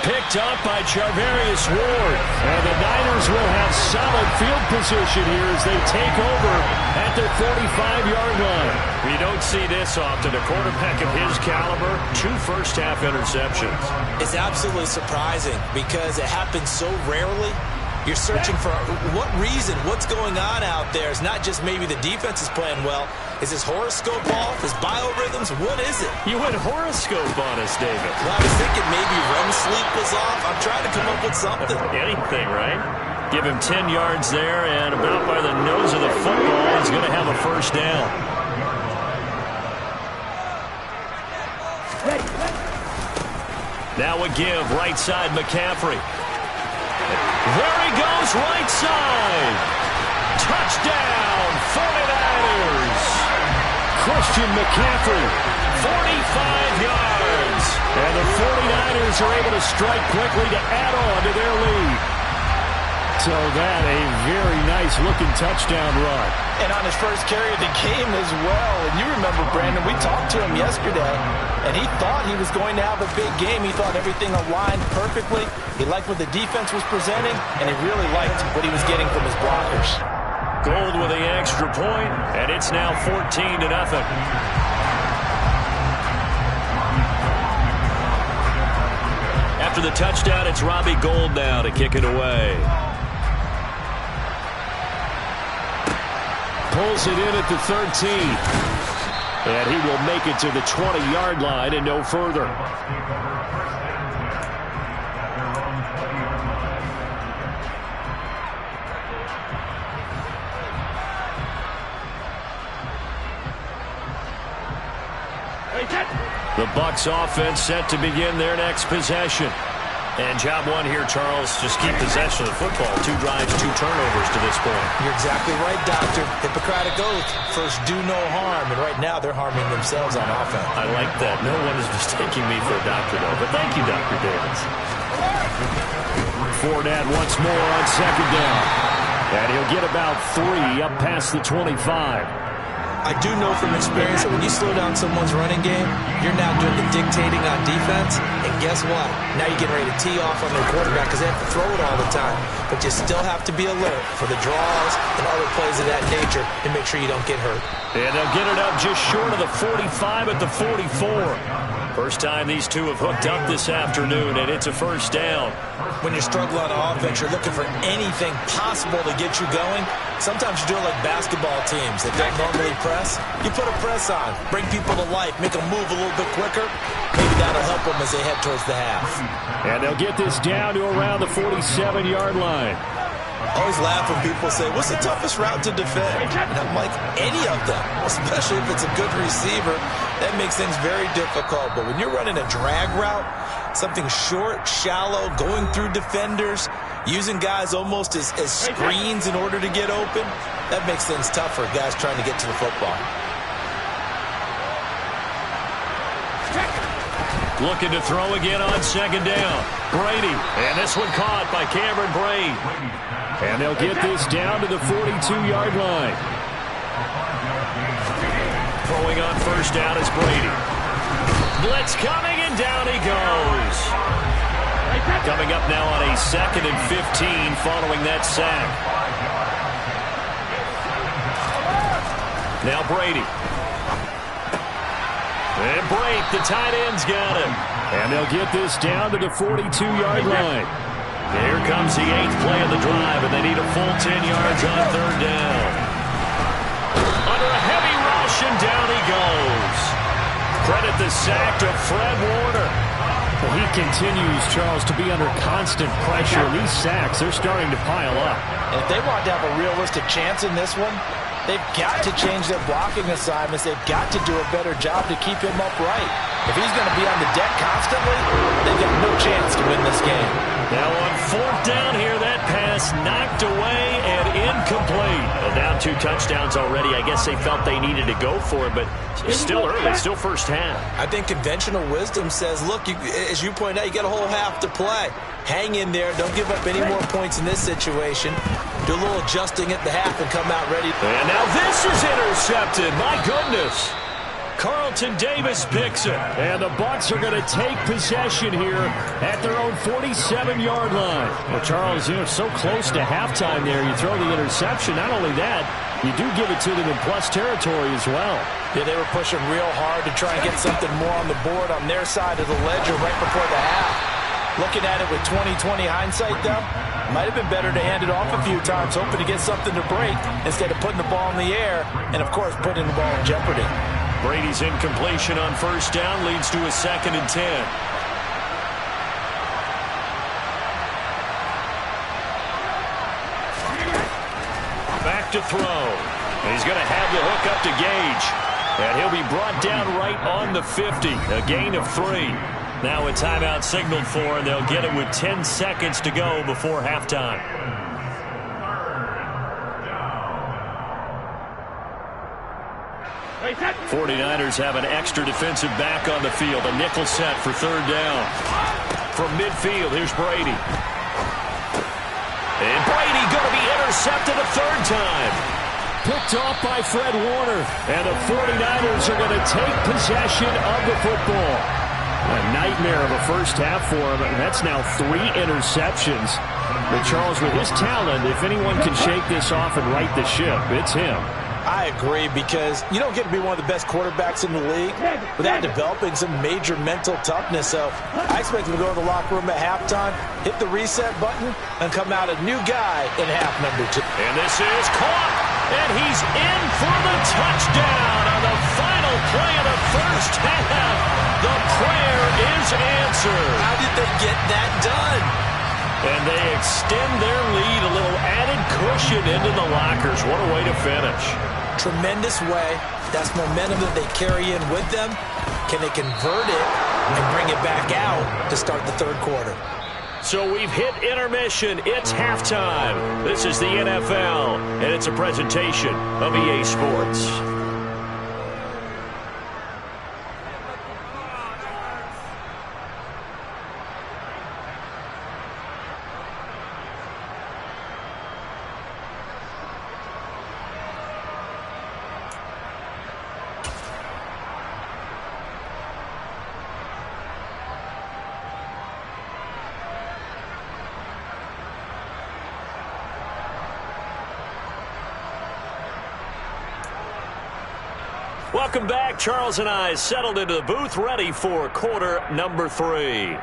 Picked up by Charvarius Ward. And the Niners will have solid field position here as they take over at their 45-yard line. We don't see this often. A quarterback of his caliber, 2 first-half interceptions. It's absolutely surprising because it happens so rarely. You're searching for what reason, what's going on out there. It's not just maybe the defense is playing well. Is his horoscope off? His biorhythms? What is it? You went horoscope on us, David. Well, I was thinking maybe REM sleep was off. I'm trying to come up with something. Anything, right? Give him 10 yards there, and about by the nose of the football, he's going to have a first down. Now a give, right side McCaffrey. There he goes, right side. Touchdown, 49ers. Christian McCaffrey, 45 yards. And the 49ers are able to strike quickly to add on to their lead. So that a very nice-looking touchdown run. And on his first carry of the game as well. And you remember, Brandon, we talked to him yesterday, and he thought he was going to have a big game. He thought everything aligned perfectly. He liked what the defense was presenting, and he really liked what he was getting from his blockers. Gold with the extra point, and it's now 14-0. After the touchdown, it's Robbie Gould now to kick it away. Pulls it in at the 13. And he will make it to the 20-yard line and no further. The Bucs offense set to begin their next possession. And job one here, Charles, just keep possession of the football. 2 drives, 2 turnovers to this point. You're exactly right, Doctor. Hippocratic oath. First, do no harm. And right now, they're harming themselves on offense. I like that. No one is mistaking me for a doctor, though. But thank you, Dr. Davis. Fournette once more on second down. And he'll get about 3 up past the 25. I do know from experience that when you slow down someone's running game, you're now doing the dictating on defense. And guess what? Now you're getting ready to tee off on their quarterback because they have to throw it all the time. But you still have to be alert for the draws and other plays of that nature to make sure you don't get hurt. And they'll get it up just short of the 45 at the 44. First time these two have hooked up this afternoon, and it's a first down. When you struggle on offense, you're looking for anything possible to get you going. Sometimes you do it like basketball teams that don't normally press. You put a press on, bring people to life, make them move a little bit quicker. Maybe that'll help them as they head towards the half. And they'll get this down to around the 47-yard line. I always laugh when people say, what's the toughest route to defend? And I'm like, any of them, especially if it's a good receiver. That makes things very difficult. But when you're running a drag route, something short, shallow, going through defenders, using guys almost as screens in order to get open, that makes things tough for guys trying to get to the football. Looking to throw again on second down. Brady, and this one caught by Cameron Brate. And they'll get this down to the 42-yard line. Throwing on first down is Brady. Blitz coming, and down he goes. Coming up now on a 2nd and 15 following that sack. Now Brady. And Brate, the tight end's got him. And they'll get this down to the 42-yard line. Here comes the 8th play of the drive, and they need a full 10 yards on third down. Under a heavy rush, and down he goes. Credit the sack to Fred Warner. Well, he continues, Charles, to be under constant pressure. These sacks, they're starting to pile up. And if they want to have a realistic chance in this one, they've got to change their blocking assignments. They've got to do a better job to keep him upright. If he's going to be on the deck constantly, they've got no chance to win this game. Now on 4th down here, that pass knocked away and incomplete. And now 2 touchdowns already. I guess they felt they needed to go for it, but it's still early. It's still first half. I think conventional wisdom says, look, as you point out, you got a whole half to play. Hang in there. Don't give up any more points in this situation. Do a little adjusting at the half and come out ready. And now this is intercepted. My goodness. Carlton Davis picks it. And the Bucs are going to take possession here at their own 47-yard line. Well, Charles, so close to halftime there. You throw the interception. Not only that, you do give it to them in plus territory as well. Yeah, they were pushing real hard to try and get something more on the board on their side of the ledger right before the half. Looking at it with 20/20 hindsight, though, might have been better to hand it off a few times, hoping to get something to break instead of putting the ball in the air and, of course, putting the ball in jeopardy. Brady's incompletion on first down leads to a 2nd and 10. Back to throw. He's going to have the hook up to Gage. And he'll be brought down right on the 50. A gain of 3. Now a timeout signaled for, and they'll get it with 10 seconds to go before halftime. 49ers have an extra defensive back on the field. A nickel set for 3rd down. From midfield, here's Brady. And Brady going to be intercepted a 3rd time. Picked off by Fred Warner. And the 49ers are going to take possession of the football. A nightmare of a first half for him. And that's now 3 interceptions. But Charles, with his talent, if anyone can shake this off and right the ship, it's him. I agree, because you don't get to be one of the best quarterbacks in the league without developing some major mental toughness. So I expect him to go to the locker room at halftime, hit the reset button, and come out a new guy in half number 2. And this is caught, and he's in for the touchdown on the final play of the first half. The prayer is answered. How did they get that done? And they extend their lead, a little added cushion into the lockers. What a way to finish. Tremendous way. That's momentum that they carry in with them. Can they convert it and bring it back out to start the 3rd quarter? So we've hit intermission. It's halftime. This is the NFL, and it's a presentation of EA Sports. Welcome back. Charles and I settled into the booth, ready for quarter number 3.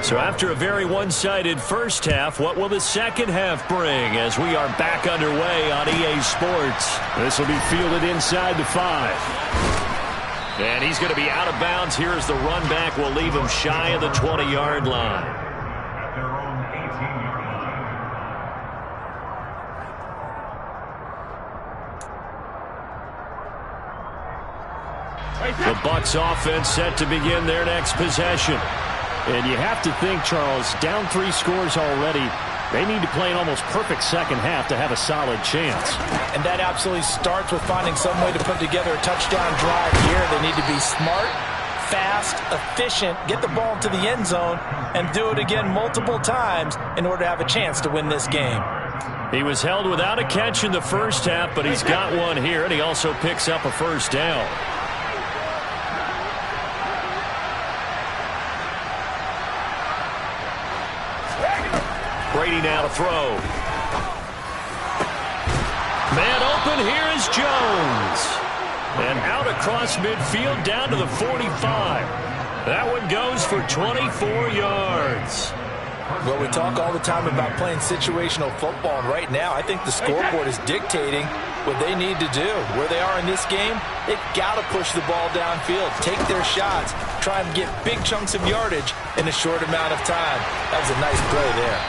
So after a very one-sided first half, what will the second half bring as we are back underway on EA Sports? This will be fielded inside the 5. And he's going to be out of bounds here as the run back will leave him shy of the 20-yard line. At their own 18-yard line. The Bucs offense set to begin their next possession. And you have to think, Charles, down 3 scores already. They need to play an almost perfect second half to have a solid chance. And that absolutely starts with finding some way to put together a touchdown drive here. They need to be smart, fast, efficient, get the ball to the end zone, and do it again multiple times in order to have a chance to win this game. He was held without a catch in the first half, but he's got one here, and he also picks up a first down. Brady now to throw. Man open, here is Jones. And out across midfield down to the 45. That one goes for 24 yards. Well, we talk all the time about playing situational football, and right now I think the scoreboard is dictating what they need to do. Where they are in this game, they've got to push the ball downfield, take their shots, try and get big chunks of yardage in a short amount of time. That was a nice play there.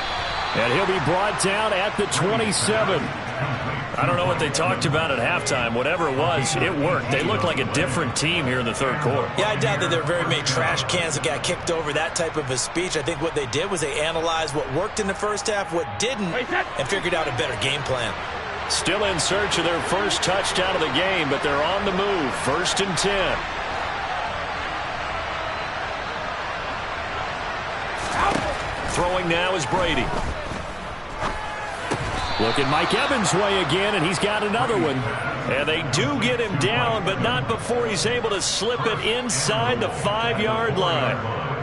And he'll be brought down at the 27. I don't know what they talked about at halftime. Whatever it was, it worked. They looked like a different team here in the third quarter. Yeah, I doubt that there were very many trash cans that got kicked over, that type of a speech. I think what they did was they analyzed what worked in the first half, what didn't, and figured out a better game plan. Still in search of their first touchdown of the game, but they're on the move. 1st and 10. Throwing now is Brady. Look at Mike Evans' way again, and he's got another one. And they do get him down, but not before he's able to slip it inside the 5-yard line.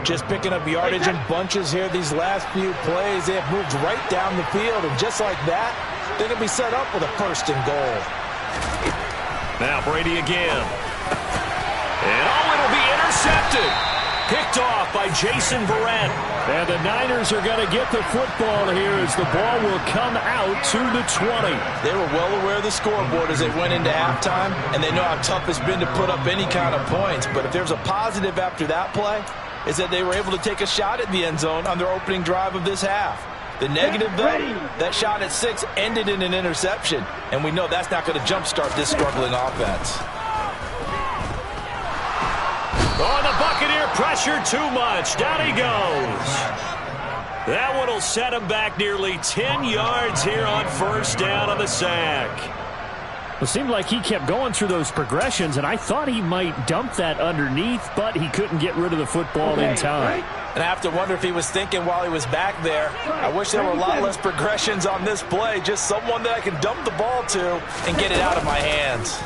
Just picking up yardage in bunches here these last few plays. They have moved right down the field, and just like that, they're going to be set up with a 1st and goal. Now Brady again. And it'll be intercepted. Picked off by Jason Verrett. And the Niners are going to get the football here as the ball will come out to the 20. They were well aware of the scoreboard as they went into halftime, and they know how tough it's been to put up any kind of points. But if there's a positive after that play, is that they were able to take a shot at the end zone on their opening drive of this half. The negative, though, that shot at 6 ended in an interception, and we know that's not going to jumpstart this struggling offense. Oh, the Buccaneer pressure too much. Down he goes. That one will set him back nearly 10 yards here on 1st down on the sack. It seemed like he kept going through those progressions, and I thought he might dump that underneath, but he couldn't get rid of the football in time. And I have to wonder if he was thinking while he was back there, I wish there were a lot less progressions on this play, just someone that I can dump the ball to and get it out of my hands.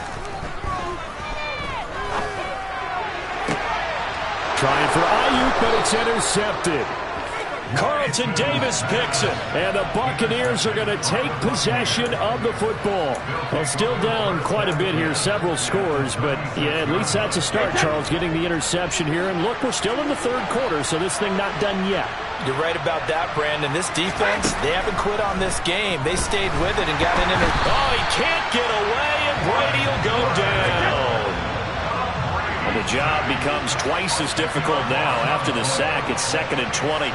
Trying for Ayuk, but it's intercepted. Carlton Davis picks it. And the Buccaneers are going to take possession of the football. Well, still down quite a bit here, several scores, but yeah, at least that's a start, Charles, getting the interception here. And look, we're still in the third quarter, so this thing not done yet. You're right about that, Brandon. This defense, they haven't quit on this game. They stayed with it and got an interception. Oh, he can't get away, and Brady will go down. The job becomes twice as difficult now. After the sack, it's 2nd and 20.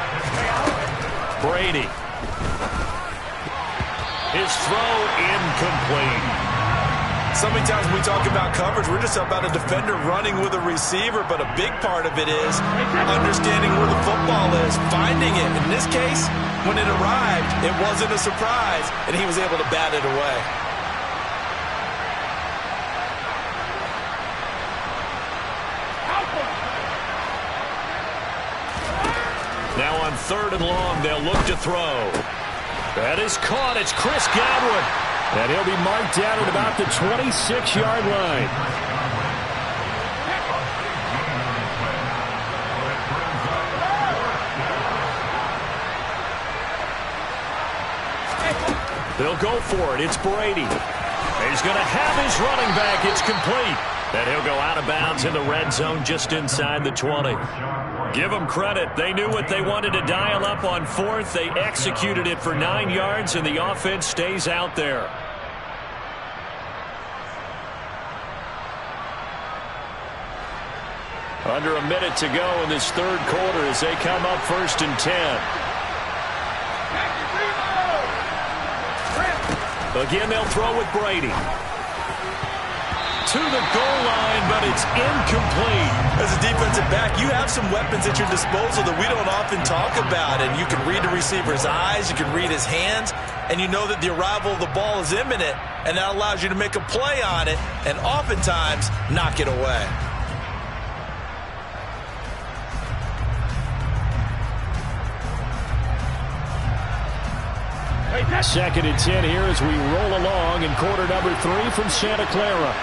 Brady. His throw incomplete. So many times when we talk about coverage, we're just about a defender running with a receiver, but a big part of it is understanding where the football is, finding it. In this case, when it arrived, it wasn't a surprise, and he was able to bat it away. Now on 3rd and long, they'll look to throw. That is caught. It's Chris Godwin. And he'll be marked down at about the 26-yard line. They'll go for it. It's Brady. He's going to have his running back. It's complete. And he'll go out of bounds in the red zone just inside the 20. Give them credit. They knew what they wanted to dial up on 4th. They executed it for 9 yards, and the offense stays out there. Under a minute to go in this third quarter as they come up 1st and 10. Again, they'll throw with Brady. To the goal line, but it's incomplete. As a defensive back, you have some weapons at your disposal that we don't often talk about, and you can read the receiver's eyes, you can read his hands, and you know that the arrival of the ball is imminent, and that allows you to make a play on it, and oftentimes knock it away. 2nd and 10 here as we roll along in quarter number 3 from Santa Clara.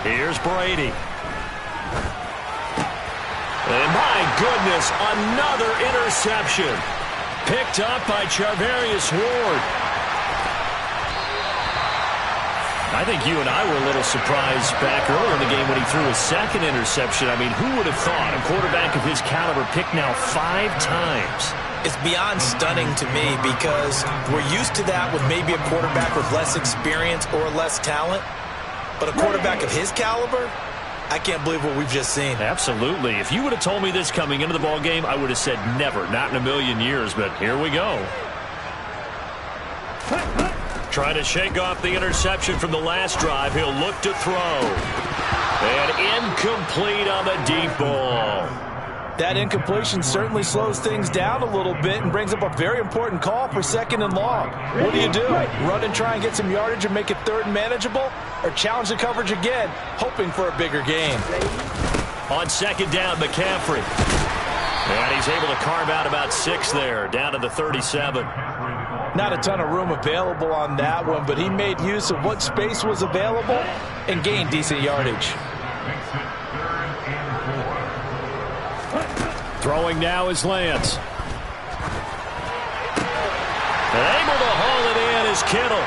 Here's Brady. And my goodness, another interception. Picked up by Charvarius Ward. I think you and I were a little surprised back earlier in the game when he threw his 2nd interception. I mean, who would have thought a quarterback of his caliber picked now 5 times? It's beyond stunning to me because we're used to that with maybe a quarterback with less experience or less talent. But a quarterback of his caliber, I can't believe what we've just seen. Absolutely. If you would have told me this coming into the ball game, I would have said never, not in a million years, but here we go. Trying to shake off the interception from the last drive. He'll look to throw. And incomplete on the deep ball. That incompletion certainly slows things down a little bit and brings up a very important call for 2nd and long. What do? Run and try and get some yardage and make it 3rd and manageable? Or challenge the coverage again, hoping for a bigger gain? On 2nd down, McCaffrey. And he's able to carve out about 6 there, down to the 37. Not a ton of room available on that one, but he made use of what space was available and gained decent yardage. Throwing now is Lance. And able to haul it in is Kittle.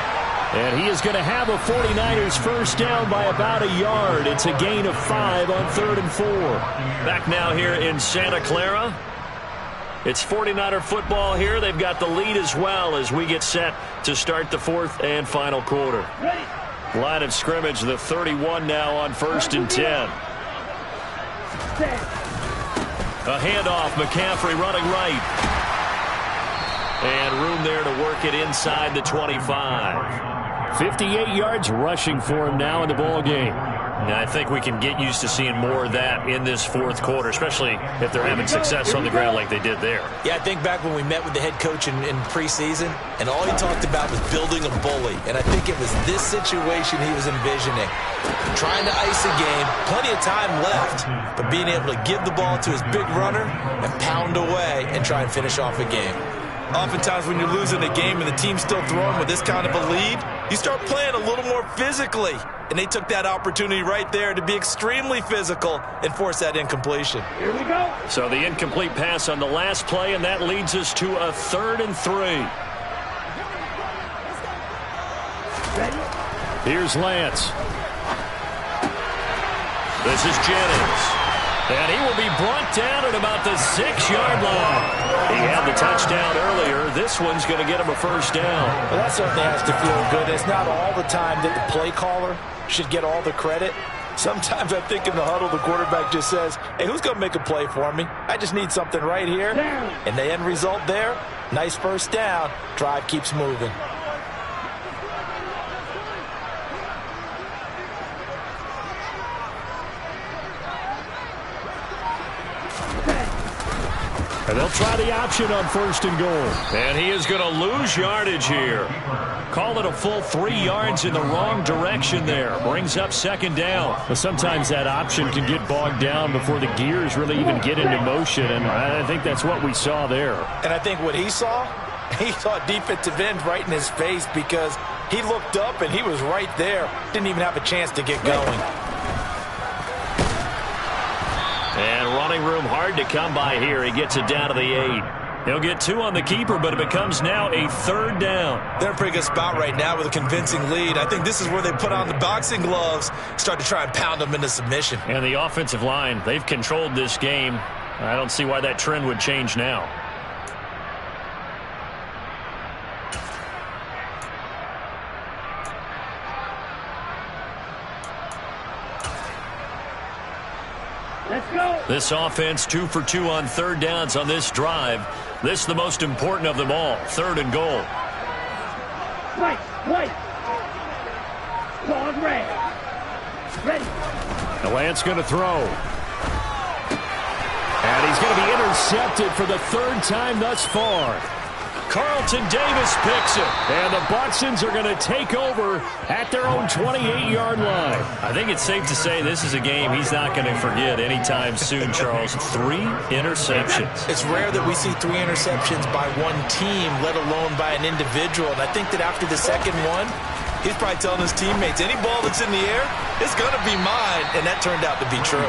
And he is going to have a 49ers first down by about a yard. It's a gain of 5 on 3rd and 4. Back now here in Santa Clara. It's 49er football here. They've got the lead as well as we get set to start the 4th and final quarter. Line of scrimmage, the 31 now on 1st and 10. A handoff, McCaffrey running right. And room there to work it inside the 25. 58 yards rushing for him now in the ball game. And I think we can get used to seeing more of that in this 4th quarter, especially if they're having success on the ground like they did there. Yeah, I think back when we met with the head coach in preseason, and all he talked about was building a bully. And I think it was this situation he was envisioning. Trying to ice a game, plenty of time left, but being able to give the ball to his big runner and pound away and try and finish off a game. Oftentimes when you're losing a game and the team's still throwing with this kind of a lead, you start playing a little more physically. And they took that opportunity right there to be extremely physical and force that incompletion. Here we go. So the incomplete pass on the last play, and that leads us to a 3rd and 3. Ready? Here's Lance. This is Jennings. And he will be brought down at about the 6-yard line. He had the touchdown earlier. This one's going to get him a first down. Well, that certainly has to feel good. It's not all the time that the play caller should get all the credit. Sometimes I think in the huddle, the quarterback just says, hey, who's going to make a play for me? I just need something right here. And the end result there, nice first down. Drive keeps moving. And they'll try the option on 1st and goal. And he is going to lose yardage here. Call it a full 3 yards in the wrong direction there. Brings up 2nd down. Well, sometimes that option can get bogged down before the gears really even get into motion, and I think that's what we saw there. And I think what he saw defensive end right in his face because he looked up and he was right there. Didn't even have a chance to get going. And running room hard to come by here. He gets it down to the 8. He'll get 2 on the keeper, but it becomes now a 3rd down. They're in a pretty good spot right now with a convincing lead. I think this is where they put on the boxing gloves, start to try and pound them into submission. And the offensive line, they've controlled this game. I don't see why that trend would change now. Let's go. This offense 2 for 2 on 3rd downs on this drive. This is the most important of them all. 3rd and goal. Right. Ball red. Ready. The Lance going to throw. And he's going to be intercepted for the 3rd time thus far. Carlton Davis picks it. And the Buxtons are going to take over at their own 28-yard line. I think it's safe to say this is a game he's not going to forget anytime soon, Charles. 3 interceptions. It's rare that we see 3 interceptions by one team, let alone by an individual. And I think that after the second one, he's probably telling his teammates, any ball that's in the air, it's going to be mine. And that turned out to be true.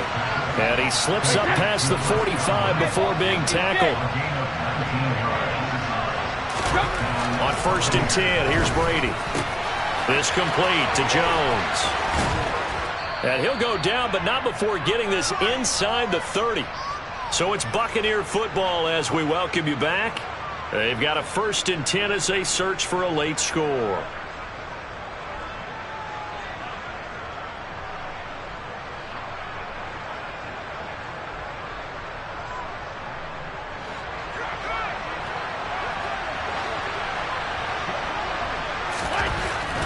And he slips up past the 45 before being tackled. On 1st and 10, here's Brady. This complete to Jones. And he'll go down, but not before getting this inside the 30. So it's Buccaneer football as we welcome you back. They've got a 1st and 10 as they search for a late score.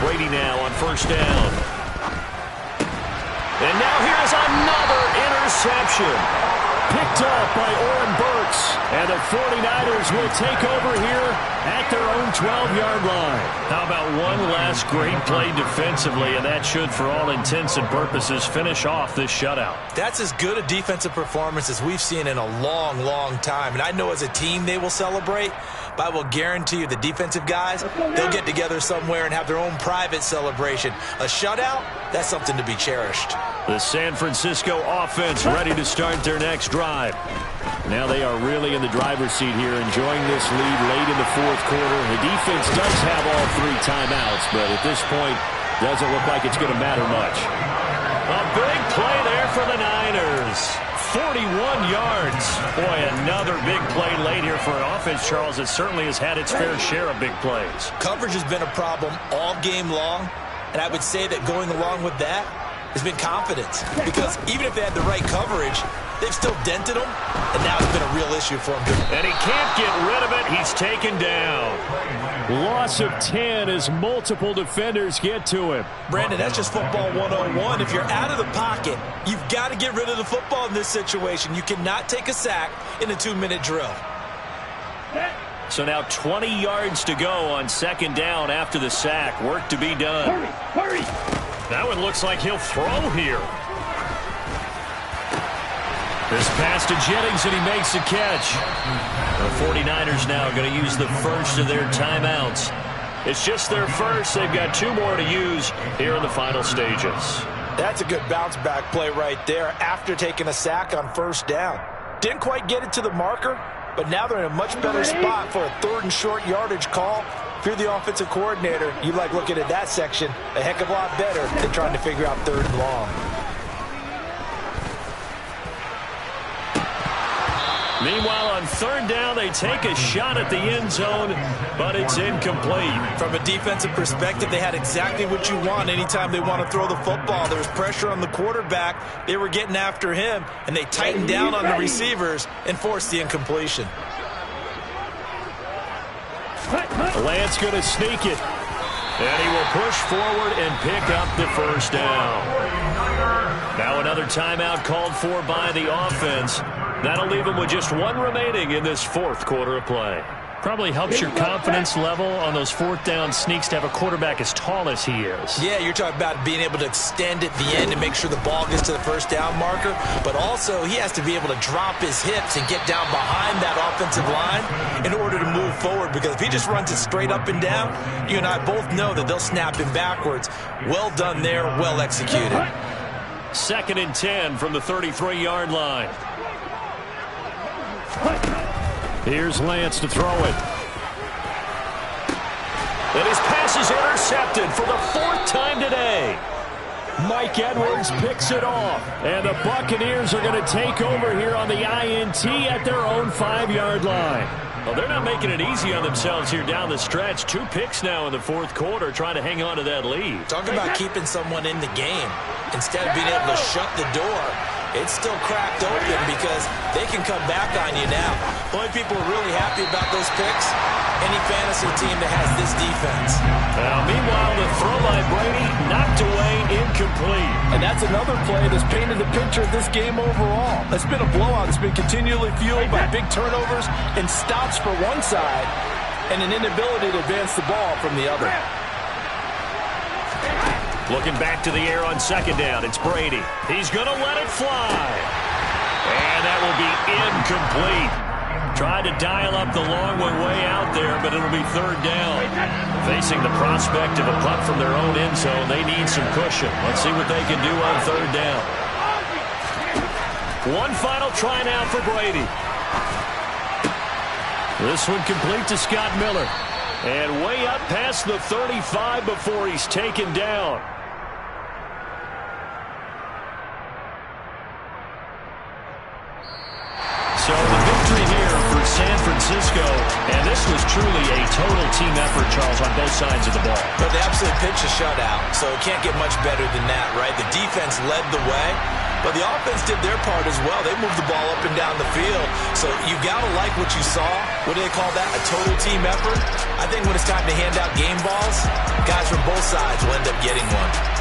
Brady now on first down. And now here's another interception. Picked up by Oren Burks. And the 49ers will take over here at their own 12-yard line. How about one last great play defensively, and that should, for all intents and purposes, finish off this shutout. That's as good a defensive performance as we've seen in a long, long time. And I know as a team they will celebrate, but I will guarantee you the defensive guys, they'll get together somewhere and have their own private celebration. A shutout, that's something to be cherished. The San Francisco offense ready to start their next drive. Now they are really in the driver's seat here, enjoying this lead late in the fourth quarter. The defense does have all 3 timeouts, but at this point, doesn't look like it's going to matter much. A big play there for the Niners. 41 yards. Boy, another big play late here for an offense, Charles, that certainly has had its fair share of big plays. Coverage has been a problem all game long, and I would say that going along with that has been confidence. Because even if they had the right coverage, they've still dented them, and now it's been a real issue for him. And he can't get rid of it. He's taken down. Loss of 10 as multiple defenders get to him. Brandon, that's just football 101. If you're out of the pocket, you've got to get rid of the football in this situation. You cannot take a sack in a 2-minute drill. So now 20 yards to go on second down after the sack. Work to be done. Hurry! That one looks like he'll throw here. This pass to Jennings, and he makes the catch. The 49ers now going to use the first of their timeouts. It's just their first. They've got 2 more to use here in the final stages. That's a good bounce-back play right there after taking a sack on first down. Didn't quite get it to the marker, but now they're in a much better spot for a 3rd and short yardage call. If you're the offensive coordinator, you like looking at that section a heck of a lot better than trying to figure out 3rd and long. Meanwhile, on third down, they take a shot at the end zone, but it's incomplete. From a defensive perspective, they had exactly what you want anytime they want to throw the football. There was pressure on the quarterback. They were getting after him, and they tightened down on the receivers and forced the incompletion. Lance going to sneak it, and he will push forward and pick up the first down. Now another timeout called for by the offense. That'll leave them with just 1 remaining in this 4th quarter of play. Probably helps your confidence level on those 4th down sneaks to have a quarterback as tall as he is. Yeah, you're talking about being able to extend at the end and make sure the ball gets to the first down marker. But also, he has to be able to drop his hips and get down behind that offensive line in order to move forward. Because if he just runs it straight up and down, you and I both know that they'll snap him backwards. Well done there, well executed. 2nd and 10 from the 33-yard line. Here's Lance to throw it. And his pass is intercepted for the 4th time today. Mike Edwards picks it off. And the Buccaneers are going to take over here on the INT at their own 5-yard line. Well, they're not making it easy on themselves here down the stretch. 2 picks now in the 4th quarter trying to hang on to that lead. Talk about keeping someone in the game. Instead of being able to shut the door, it's still cracked open because they can come back on you now. The only people who are really happy about those picks, any fantasy team that has this defense. Now, meanwhile, the throw by Brady knocked away, incomplete. And that's another play that's painted the picture of this game overall. It's been a blowout. It's been continually fueled by big turnovers and stops for one side and an inability to advance the ball from the other. Looking back to the air on second down, it's Brady. He's going to let it fly. And that will be incomplete. Tried to dial up the long one way out there, but it'll be 3rd down. Facing the prospect of a punt from their own end zone, they need some cushion. Let's see what they can do on 3rd down. One final try now for Brady. This one complete to Scott Miller. And way up past the 35 before he's taken down. So the victory here for San Francisco, and this was truly a total team effort, Charles, on both sides of the ball. But they absolutely pitched a shutout, so it can't get much better than that, right? The defense led the way, but the offense did their part as well. They moved the ball up and down the field, so you got to like what you saw. What do they call that, a total team effort? I I think when it's time to hand out game balls, guys from both sides will end up getting one.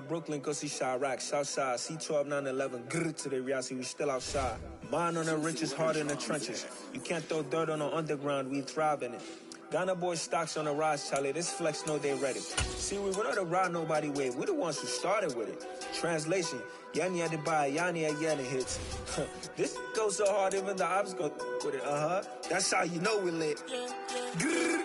Brooklyn, go see Chirac, Southside, C12, 911, grrr to the Riasi, we still outside. Mine on the riches, hard in the trenches. You can't throw dirt on the underground, we thrive in it. Ghana boys stocks on the rise, Charlie, this flex know they ready. See, we were not to ride nobody with, we the ones who started with it. Translation, Yanni had to buy, Yanni had Yanni hits. This goes so hard, even the ops go with it, That's how you know we lit. Grrr.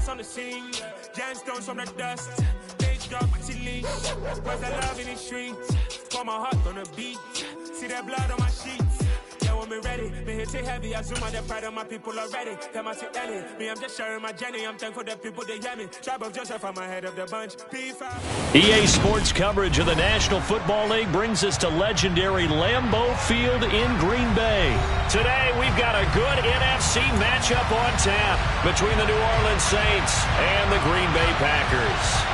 On the scene, gemstones from the dust. Stage drop with leash. Where's the love in the streets? Pour my heart on the beat. See that blood on my sheets. Yeah, when we ready, me hit it heavy. I zoom out the pride of my people already. Them I see Ellie. Me, I'm just sharing my journey. I'm thankful that people they hear me. Tribe of Joseph, I'm ahead of the bunch. P5. EA Sports coverage of the National Football League brings us to legendary Lambeau Field in Green Bay. Today, we've got a good NFC matchup on tap between the New Orleans Saints and the Green Bay Packers.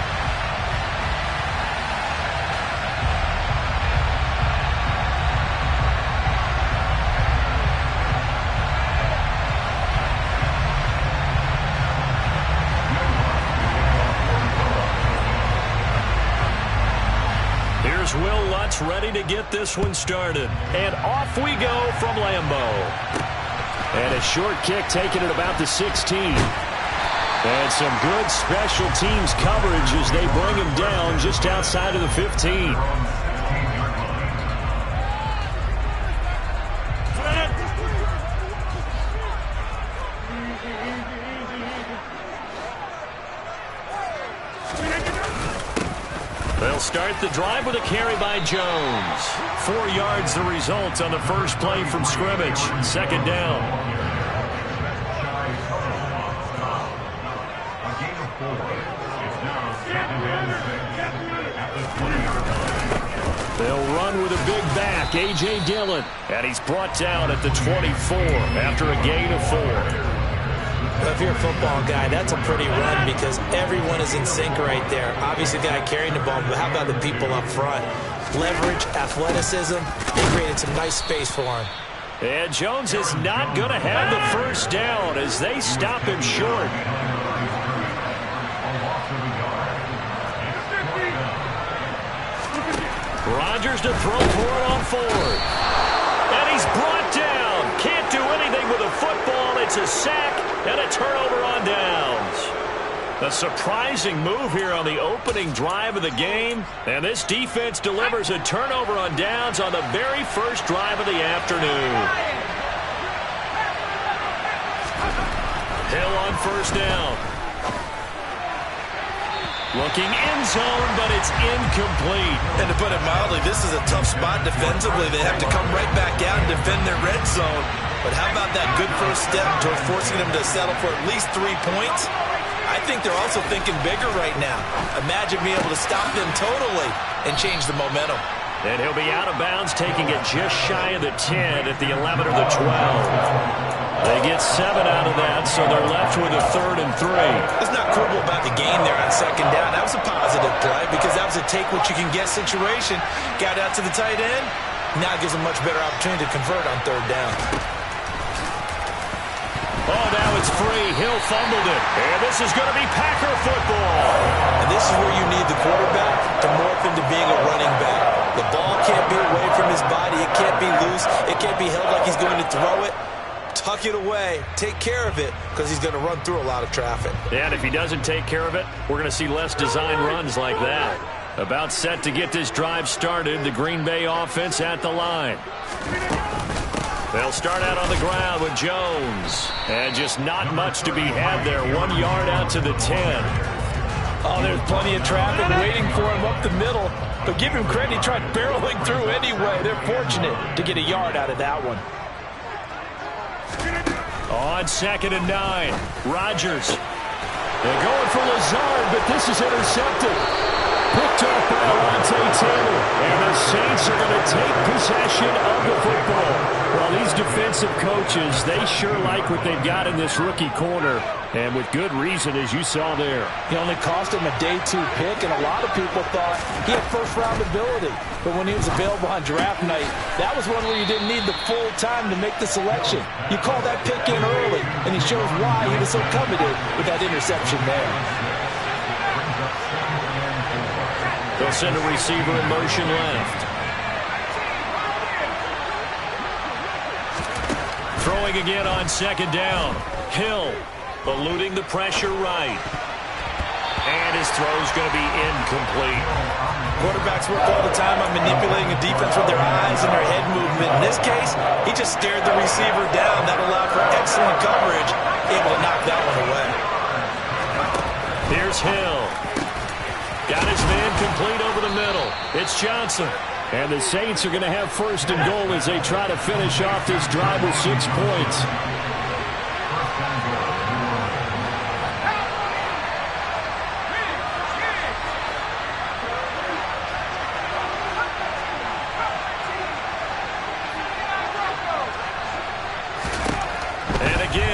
Here's Will Lutz ready to get this one started. And off we go from Lambeau. And a short kick taken at about the 16. And some good special teams coverage as they bring him down just outside of the 15. They'll start the drive with a carry by Jones. 4 yards the result on the first play from scrimmage. Second down. They'll run with a big back, A.J. Dillon. And he's brought down at the 24 after a gain of 4. If you're a football guy, that's a pretty run because everyone is in sync right there. Obviously, the guy carrying the ball, but how about the people up front? Leverage, athleticism, they created some nice space for him. And Jones is not going to have the first down as they stop him short. Rodgers to throw for it on 4th. And he's brought down. Can't do anything with a football. It's a sack and a turnover on downs. A surprising move here on the opening drive of the game. And this defense delivers a turnover on downs on the very first drive of the afternoon. Hill on first down. Looking end zone, but it's incomplete. And to put it mildly, this is a tough spot defensively. They have to come right back out and defend their red zone. But how about that good first step toward forcing them to settle for at least 3 points? I think they're also thinking bigger right now. Imagine being able to stop them totally and change the momentum. And he'll be out of bounds, taking it just shy of the 10 at the 11 or the 12. They get 7 out of that, so they're left with a 3rd and 3. It's not cool about the gain there on second down. That was a positive play because that was a take-what-you-can-get situation. Got out to the tight end. Now gives a much better opportunity to convert on 3rd down. Oh, now it's free. Hill fumbled it. And this is going to be Packer football. And this is where you need the quarterback to morph into being a running back. The ball can't be away from his body. It can't be loose. It can't be held like he's going to throw it. Tuck it away. Take care of it because he's going to run through a lot of traffic. Yeah, and if he doesn't take care of it, we're going to see less design runs like that. About set to get this drive started, the Green Bay offense at the line. They'll start out on the ground with Jones. And just not much to be had there. 1 yard out to the 10. Oh, there's plenty of traffic waiting for him up the middle. But give him credit, he tried barreling through anyway. They're fortunate to get a yard out of that one. On 2nd and 9, Rodgers. They're going for Lazard, but this is intercepted. Picked off by Alontae Taylor. And the Saints are going to take possession of the football. Well, these defensive coaches, they sure like what they've got in this rookie corner. And with good reason, as you saw there. He only cost him a day 2 pick, and a lot of people thought he had first-round ability. But when he was available on draft night, that was one where you didn't need the full time to make the selection. You call that pick in early, and he shows why he was so coveted with that interception there. They'll send a receiver in motion left. Throwing again on 2nd down. Hill eluding the pressure right. And his throw's going to be incomplete. Quarterbacks work all the time on manipulating a defense with their eyes and their head movement. In this case, he just stared the receiver down. That allowed for excellent coverage, able to knock that one away. Here's Hill. Got his man complete over the middle. It's Johnson. And the Saints are going to have 1st and goal as they try to finish off this drive with 6 points.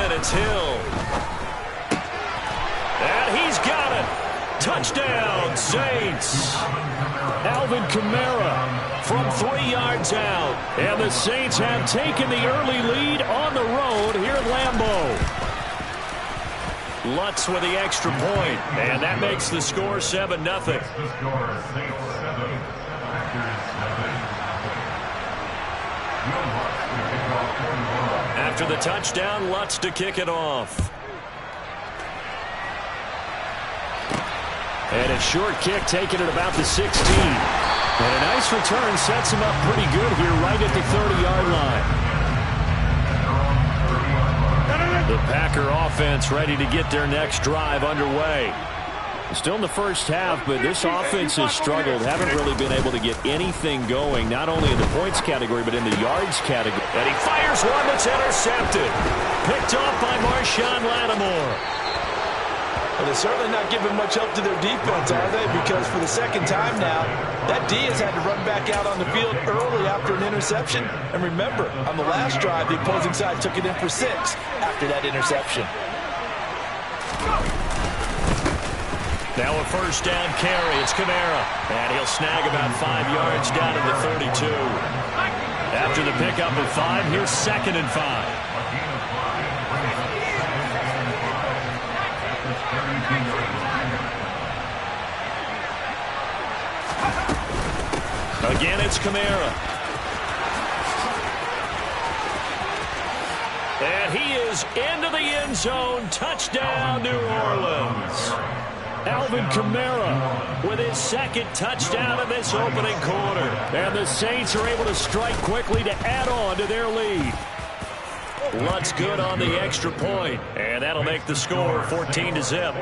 It's Hill. And he's got it. Touchdown, Saints. Alvin Kamara from 3 yards out. And the Saints have taken the early lead on the road here at Lambeau. Lutz with the extra point. And that makes the score 7-0. After the touchdown, Lutz to kick it off. And a short kick taken at about the 16. And a nice return sets him up pretty good here right at the 30-yard line. The Packer offense ready to get their next drive underway. Still in the first half, but this offense has struggled. Haven't really been able to get anything going, not only in the points category, but in the yards category. And he fires one that's intercepted. Picked off by Marshawn Lattimore. Well, they're certainly not giving much help to their defense, are they? Because for the second time now, that D has had to run back out on the field early after an interception. And remember, on the last drive, the opposing side took it in for 6 after that interception. Now a 1st down carry. It's Kamara. And he'll snag about 5 yards down to the 32. After the pickup of 5, here's 2nd and 5. Again, it's Kamara. And he is into the end zone. Touchdown, New Orleans. Alvin Kamara with his 2nd touchdown in this opening quarter. And the Saints are able to strike quickly to add on to their lead. Lutz good on the extra point. And that'll make the score 14-0.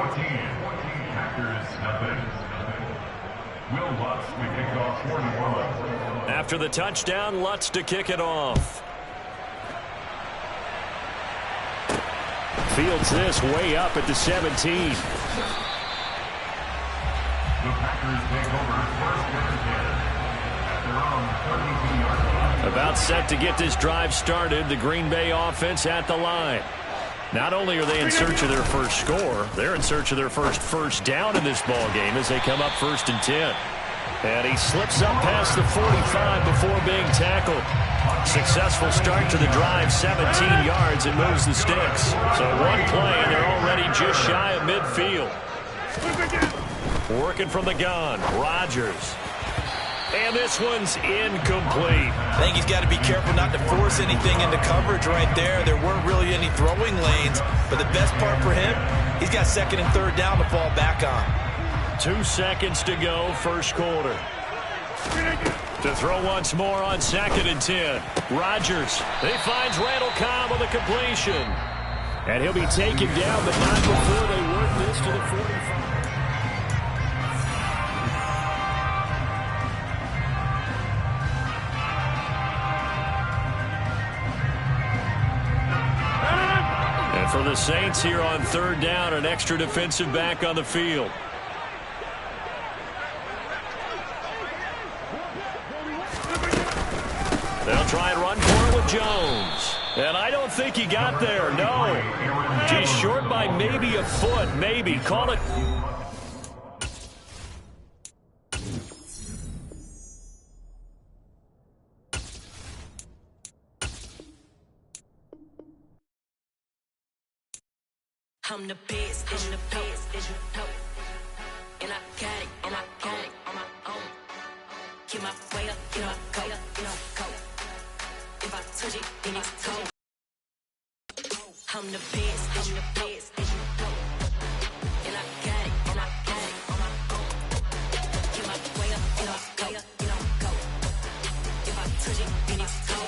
After the touchdown, Lutz to kick it off. Fields this way up at the 17. About set to get this drive started, the Green Bay offense at the line. Not only are they in search of their first score, they're in search of their first down in this ball game as they come up 1st and 10. And he slips up past the 45 before being tackled. Successful start to the drive, 17 yards, and moves the sticks. So one play, and they're already just shy of midfield. Working from the gun, Rodgers. And this one's incomplete. I think he's got to be careful not to force anything into coverage right there. There weren't really any throwing lanes, but the best part for him, he's got 2nd and 3rd down to fall back on. 2 seconds to go, first quarter. To throw once more on 2nd and 10. Rodgers. He finds Randall Cobb on the completion. And he'll be taken down, but not before they work this to the 45. for the Saints here on third down, an extra defensive back on the field. They'll try and run for it with Jones. And I don't think he got there, no. He's short by maybe a foot, maybe. Call it. I'm the best, I'm the best, as you know. And I got it, and I got it on my own. Get my way up, get my go, go. If I touch it, then it's cold. I'm the best, I'm the best.